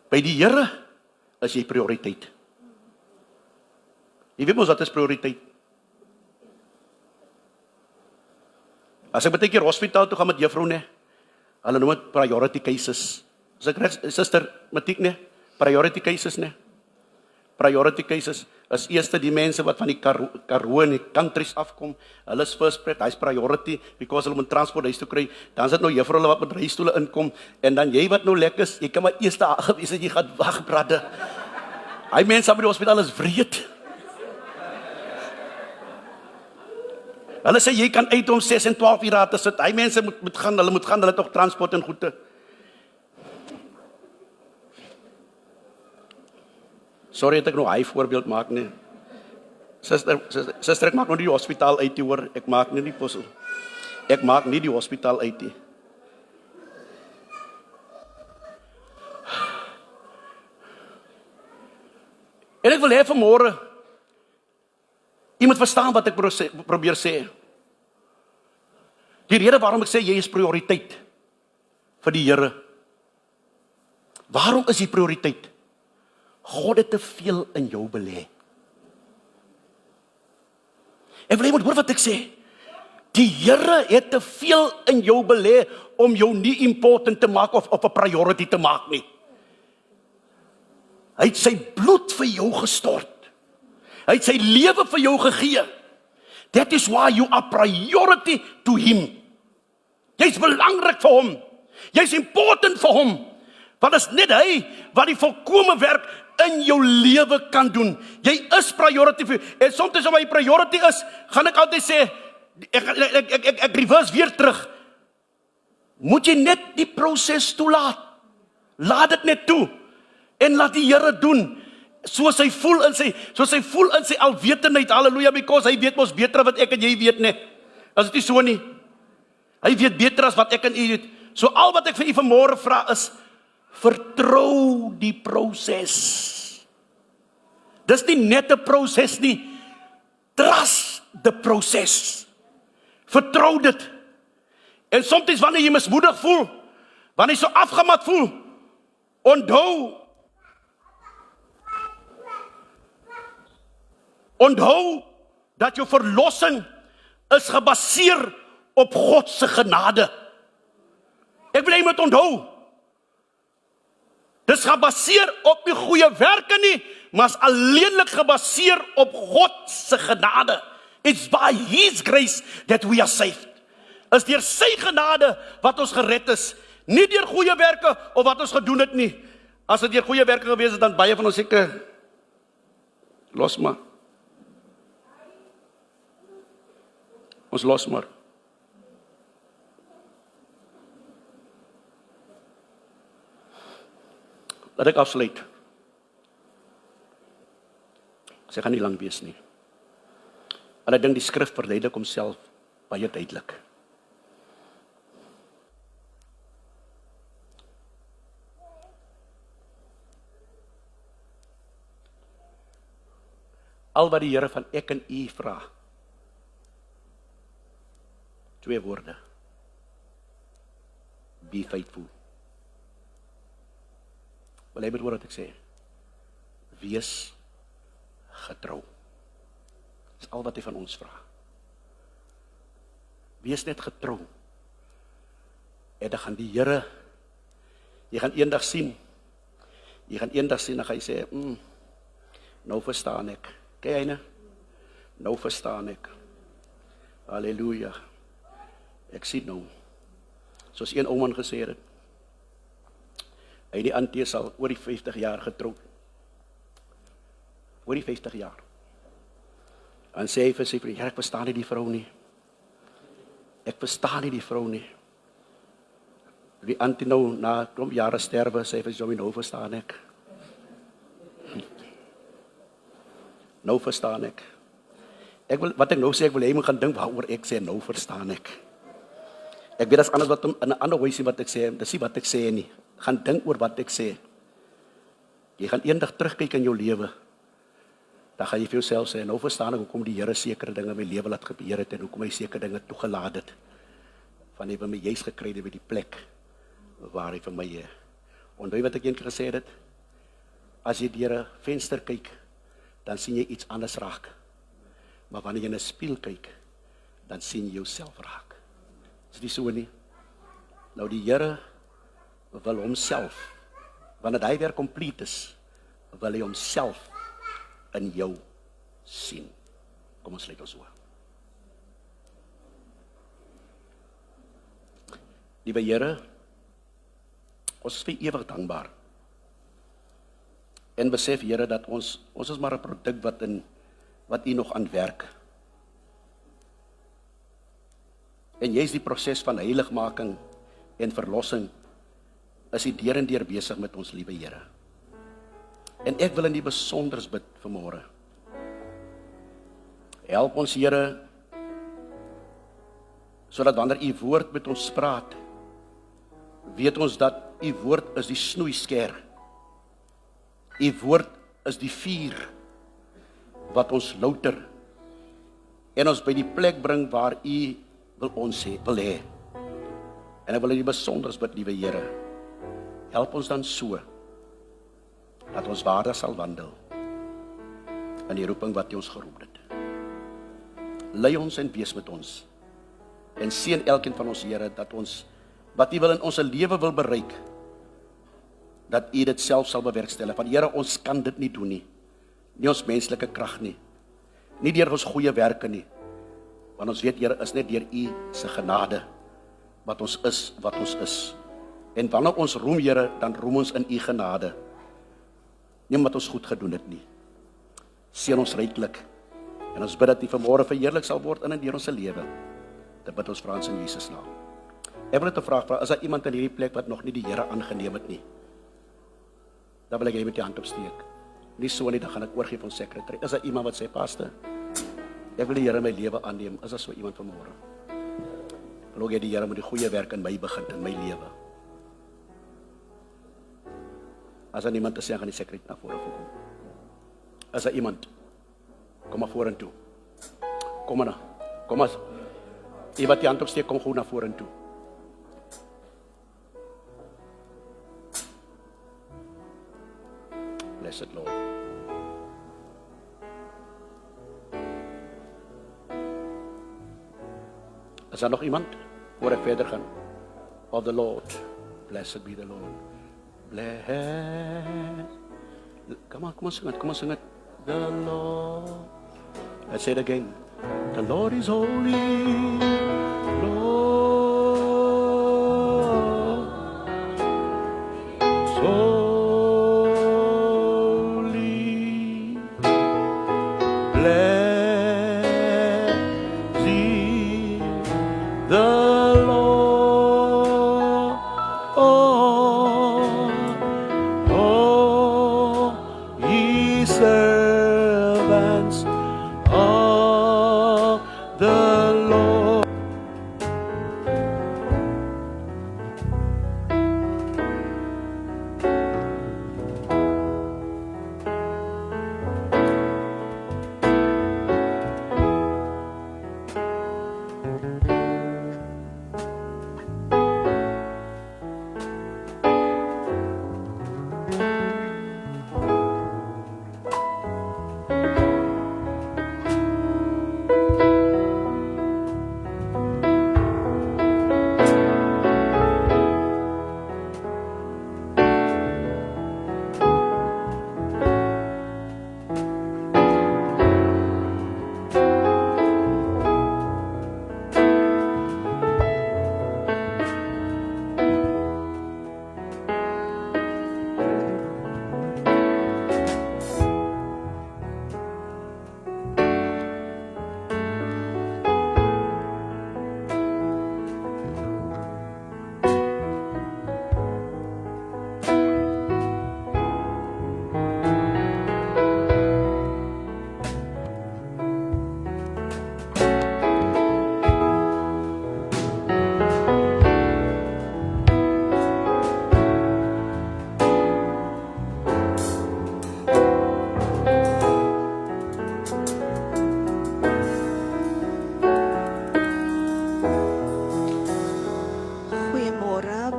by die Here is jy prioriteit. Jy weet mos wat is prioriteit. As ek baie keer hospitaal toe gaan met juffrou, nee, hulle noem dit priority cases. As ek reg, suster, Matiek, nee, priority cases, nee. Priority cases is eerste die mense wat van die Karoo en die countries afkom. Hulle is first spread, hy's priority because hulle moet transport huis toe kry. Dan is dit nou juffrou hulle wat met reistoele inkom en dan jy wat nou lekker is, jy kan maar eerste gewees dat jy gaan wag brade. Hy mense by die hospitaal is wreed. Hulle sê jy kan uit om 6 en 12 uur te sit. Hy mense moet gaan, hulle tog transport en goede. Sorry dat ek nou hy voorbeeld maak nie. Suster, ek maak nou die hospitaal uit hoor. Ek maak nie die possel. Ek maak nie die hospitaal uit nie. En ek wil hê vanmôre jy moet verstaan wat ek probeer sê. Die rede waarom ek sê jy is prioriteit vir die Here. Waarom is jy prioriteit? God het te veel in jou belê. Ek wil jy moet hoor wat ek sê. Die Here het te veel in jou belê om jou nie important te maak of 'n priority te maak nie. Hy het sy bloed vir jou gestort. Hy het sy lewe vir jou gegee. That is why you are priority to him. Jy's belangrik vir hom. Jy's important vir hom. Want is net hy wat die volkome werk in jou lewe kan doen. Jy is priority vir, en soms as my priority is, gaan ek altyd sê, ek reverse weer terug. Moet jy net die proses toelaat. Laat dit net toe. En laat die Here doen. Soos hy voel in sy alwetendheid. Halleluja, because hy weet mos beter wat ek en jy weet nie. As dit nie so nie. Hy weet beter as wat ek en u weet. So al wat ek vir u vanmôre vra is, vertrou die proses. Dis nie net 'n proses nie. Trust the proses. Vertrou dit. En soms wanneer jy mismoedig voel, wanneer jy so afgemat voel, onthou dat jou verlossing is gebaseer op God se genade. Ek wil jy moet onthou. Dis gebaseer op nie goeie werke nie, maar is alleenlik gebaseer op God se genade. It's by His grace that we are saved. Is deur sy genade wat ons gered is, nie deur goeie werke of wat ons gedoen het nie. As dit deur goeie werke gewees het, dan baie van ons seker los maar. Ons los maar. Laat ek afsluit. Sy gaan nie lang wees nie. En ek dink die skrif verduidelik homself baie duidelik. Al wat die Here van ek en u vra. 2 woorde. Be faithful. Wil jy met wat ek sê? Wees getrou. Dis al wat hy van ons vra. Wees net getrou. En dan gaan die Here, jy gaan eendag sien, dan gaan hy sê, nou verstaan ek. Kyk hy, nou verstaan ek. Halleluja. Ek sien nou. Soos een ou man gesê het, hy die Antee sal oor die 50 jaar getroud. Oor die 50 jaar. En sê hy vir sy vriend, ek verstaan nie die vrou nie. Ek verstaan nie die vrou nie. Die Antee nou na 'n klomp jare sterwe, sê hy vir sy, nou verstaan ek. Nou verstaan ek. Wat ek nou sê, ek wil hy moet gaan dink waaroor ek sê, nou verstaan ek. Ek weet as anders wat in 'n ander wysie wat ek sê, dis nie wat ek sê nie. Gaan dink oor wat ek sê. Jy gaan eendag terugkyk in jou lewe. Dan gaan jy vir jouself sê, nou verstaan ek hoekom die Here sekere dinge in my lewe laat gebeur het en hoekom hy sekere dinge toegelaat het. Van hy by my juis gekry het by die plek waar hy vir my onthou wat ek eendag gesê het. As jy deur 'n venster kyk, dan sien jy iets anders raak. Maar wanneer jy in 'n spieël kyk, dan sien jy jouself raak. Is dit so nie? Nou die Here wil homself, wanneer hy weer compleet is, wil hy homself in jou sien. Kom ons sluit ons oë. Liewe Here, ons is vir ewig dankbaar. En besef Here dat ons is maar 'n produk wat U nog aan werk. En jy is die proses van heiligmaking en verlossing is U deur en deur besig met ons, liewe Here. En ek wil in die besonders bid vanmôre. Help ons Here, sodat wanneer U woord met ons praat, weet ons dat U woord is die snoeisker. U woord is die vuur wat ons louter en ons by die plek bring waar U wil hê. En ek wil in die besonders bid, liewe Here, help ons dan so dat ons waardig sal wandel in die roeping wat U ons geroep het. Lei ons en wees met ons en seën elkeen van ons, Here, dat ons wat U wil in ons lewe wil bereik, dat U dit self sal bewerkstellig. Want Here, ons kan dit nie doen nie. Nie ons menslike krag nie. Nie deur ons goeie werke nie. Want ons weet, Here, is net deur U se genade wat ons is wat ons is. En wanneer ons roem, Here, dan roem ons in u genade. Nie omdat ons goed gedoen het nie. Seën ons ryklik. En ons bid dat u vanmôre verheerlik sal word in en deur ons lewe. Dit bid ons vra in Jesus naam. Ek wil net 'n vraag vra, is daar iemand in hierdie plek wat nog nie die Here aangeneem het nie? Dan wil ek hê met die hand opsteek. Nie so nie, dan gaan ek oorgee van sekretary. Is daar iemand wat sê, pastor, ek wil die Here in my lewe aanneem? Is daar so iemand vanmôre? Wil jy die Here met die goeie werk in my begin, in my lewe? As daar niemand te sê, gaan die sekretary na vore kom. Is daar iemand? Kom maar vorentoe. Kom maar na. Kom maar. Jy wat die hand opsteek, kom goed na vorentoe. Blessed Lord. Is daar nog iemand? Voor ek verder gaan. Of the Lord. Blessed be the Lord. Blessed. Kom on, sing it. The Lord. Let's say it again. The Lord is holy. Lord. Holy. Blessed the Lord. Oh, ye servants of the Lord.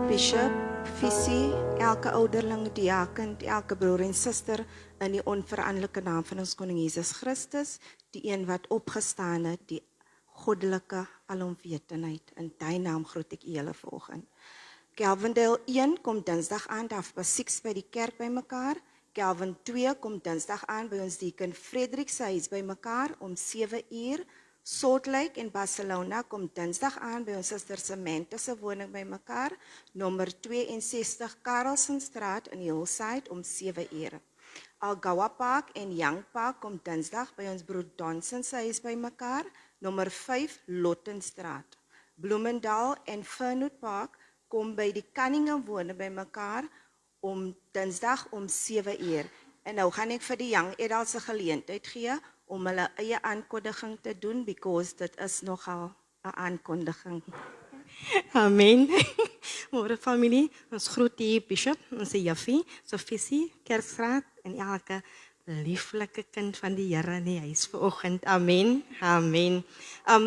Bishop, visie, elke ouderling, diaken, elke broer en suster in die onveranderlike naam van ons Koning Jesus Christus, die een wat opgestaan het, die goddelike alomwetendheid. In die naam groet ek julle vanoggend. Calvindale 1 kom Dinsdag aan, daar was 6 by die kerk by mekaar. Calvin 2 kom Dinsdag aan by ons dieken Frederik se huis by mekaar om 7 uur. Salt Lake en Barcelona kom Dinsdag aan by ons suster Samantha se woning by mekaar, nommer 62 Karelsenstraat in die Hillside om 7 uur. Algoa Park en Young Park kom Dinsdag by ons broer Donson se huis by mekaar, nommer 5 Lottenstraat. Bloemendal en Fernwood Park kom by die Cunningham woning by mekaar om Dinsdag om 7 uur. En nou gaan ek vir die Young Adults se geleentheid gee om hulle eie aankondiging te doen, because dit is nogal 'n aankondiging. Amen. Môre familie, ons groet die bishop, ons juffie, Sofie, Kerkstraat en elke lieflike kind van die Here in die huis vanoggend. Amen. Amen.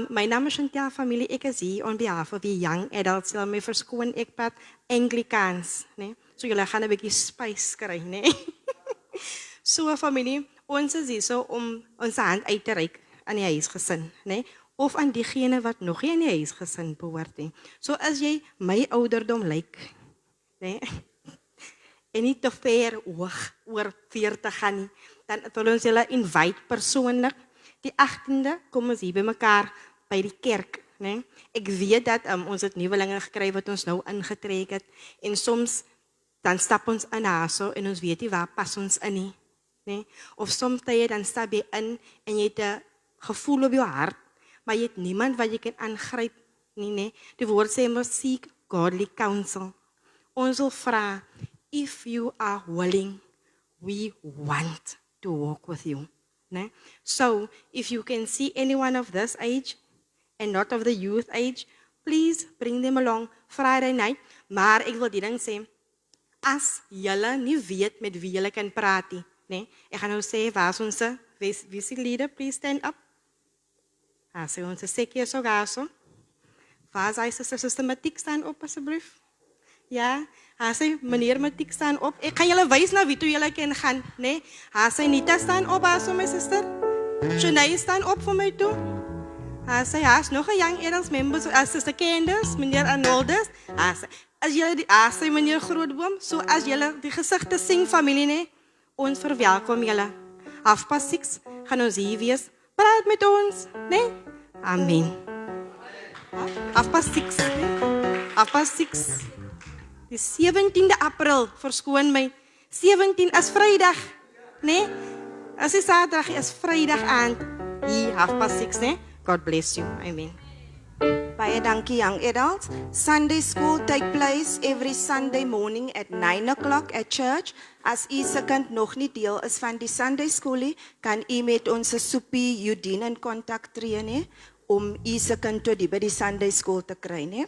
My naam is Chantal familie. Ek is hier on behalf of die Young Adults. Sal my verskoon, ek praat Anglicans, né? So julle gaan 'n bietjie spys kry, né? So familie, ons is hier so om ons hand uit te reik aan die huisgesin, né? Of aan diegene wat nog nie in die huisgesin behoort nie. So as jy my ouderdom lyk, né? En nie te ver oor 40 gaan nie, dan wil ons julle invite persoonlik. Die 18de kom ons hier by mekaar by die kerk Nee? Ek weet dat ons het nuwelinge gekry wat ons nou ingetrek het en soms dan stap ons in haso en ons weet nie waar pas ons in nie. Nee? Of soms dan stap jy in en jy het 'n gevoel op jou hart, maar jy het niemand wat jy kan aangryp nie. Nee? Die woord sê mos seek godly counsel. Ons wil vra, if you are willing, we want to walk with you. Nee? So, if you can see anyone of this age and not of the youth age, please bring them along Friday night. Maar ek wil die ding sê, as julle nie weet met wie julle kan praat nie, nee, ek gaan nou sê, waar is ons visie leader, please stand up. As ons sekere so gaso. Waar is hy systematiek staan op, asseblief? Ja, as hy meneer Matiek staan op. Ek gaan julle wys na wie toe julle kan gaan, nee. As hy Nita staan op, aso my sister. Shanae staan op vir my toe. As hy has nog 'n young adults members, as Sister Candace, meneer Arnoldus. As jy meneer Grootboom, so as julle die gesigte sien familie, nee, ons verwelkom julle. 6:30 gaan ons hier wees. Praat met ons, nee? Amen. 6:30, nee? 6:30. Die 17de April, verskoon my. 17 is Vrydag, nee? As die Saterdag is Vrydag aand. Hier 6:30, nee? God bless you. Amen. Baie dankie, young adults. Sunday school take place every Sunday morning at 9 o'clock at church. As u se kind nog nie deel is van die Sunday schoolie, kan u met ons soepie Eudine in kontak tree, nee, om u se kind tot by die Sunday school te kry, nee.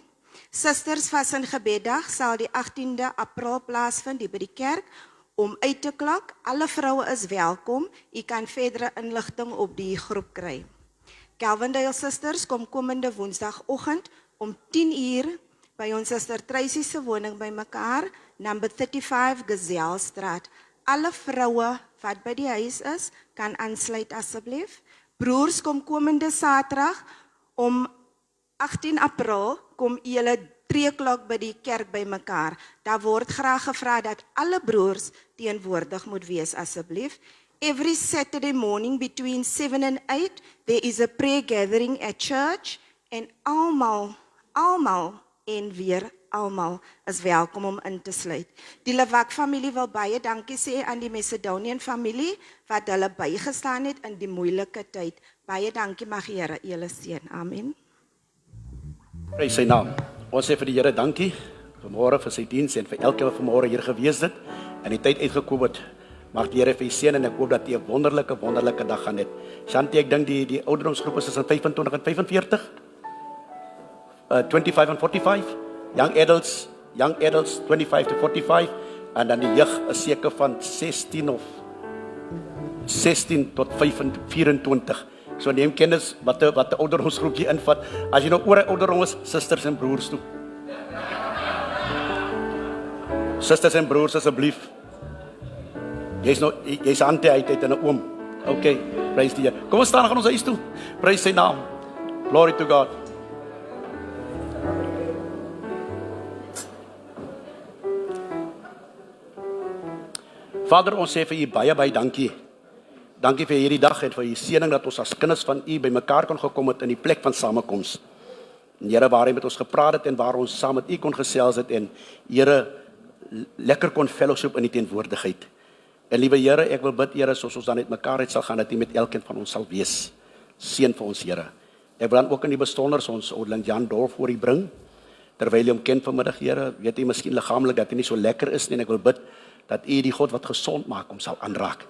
Sisters vas in gebeddag sal die 18de April plaasvind by die kerk om 8 o'clock. Alle vroue is welkom. U kan verdere inligting op die groep kry. Calvindale Sisters kom komende Woensdagoggend om 10 uur by ons Suster Tracy se woning by mekaar, number 35 Gazelstraat. Alle vroue wat by die huis is, kan aansluit asseblief. Broers kom komende Saterdag om 18 April kom julle 3 o'clock by die kerk by mekaar. Daar word graag gevra dat alle broers teenwoordig moet wees asseblief. Every Saturday morning between 7 and 8, there is a prayer gathering at church and almal en weer almal is welkom om in te sluit. Die Lewak familie wil baie dankie sê aan die Macedonian familie wat hulle bygestaan het in die moeilike tyd. Baie dankie, mag die Here julle seën. Amen. Prys sy naam. Ons sê vir die Here dankie vanmôre vir sy diens en vir elkeen wat vanmôre hier gewees het en die tyd uitgekom het. Mag die Here vir u seën en ek hoop dat jy 'n wonderlike dag gaan hê. Shanti, ek dink die ouderdomsgroep is in 25 en 45. 25 and 45. Young adults 25 to 45 en dan die jeug is seker van 16 tot 24. So neem kennis wat die ouderdomsgroep hier invat. As jy nou oor 'n ouderdom is, susters en broers toe. Susters en broers asseblief. Jy's auntie uit en 'n oom. Okay, praise die Here. Kom ons staan gaan ons huis toe. Prys sy naam. Glory to God. Vader, ons sê vir u baie dankie. Dankie vir hierdie dag en vir u seëning dat ons as kinders van u bymekaar kon gekom het in die plek van samekoms. Here, waar hy met ons gepraat het en waar ons saam met u kon gesels het en Here lekker kon fellowship in die teenwoordigheid. En liewe Here, ek wil bid, Here, soos ons dan net mekaar uit sal gaan, dat u met elkeen van ons sal wees. Seën vir ons, Here. Ek wil dan ook in die besonders ons ouderling Jan Dorf voor u bring. Terwyl jy hom ken vanmiddag, Here, weet jy miskien liggaamlik dat hy nie so lekker is nie en ek wil bid dat u die God wat gesond maak hom sal aanraak.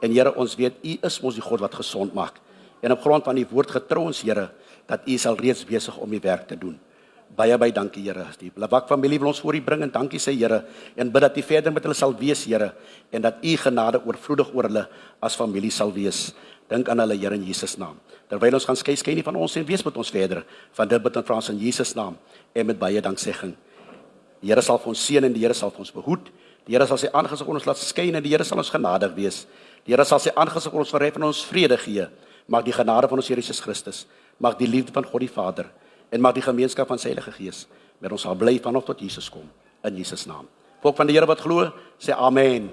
En Here, ons weet u is mos die God wat gesond maak. En op grond van die woord getrou ons, Here, dat u sal reeds besig om die werk te doen. Baie dankie, Here. Die Lewak familie wil ons voor u bring en dankie sê, Here, en bid dat u verder met hulle sal wees, Here, en dat u genade oorvloedig oor hulle as familie sal wees. Dink aan hulle, Here, in Jesus naam. Terwyl ons gaan skei nie van ons en wees met ons verder. Van dit bid en vra ons in Jesus naam en met baie danksegging. Die Here sal vir ons seën en die Here sal vir ons behoed. Die Here sal sy aangesig oor ons laat skyn en die Here sal ons genadig wees. Die Here sal sy aangesig oor ons verhef en ons vrede gee. Mag die genade van ons Here Jesus Christus, mag die liefde van God die Vader en mag die gemeenskap van sy Heilige Gees met ons sal bly vanaf tot Jesus kom in Jesus naam. Volk van die Here wat glo, sê amen.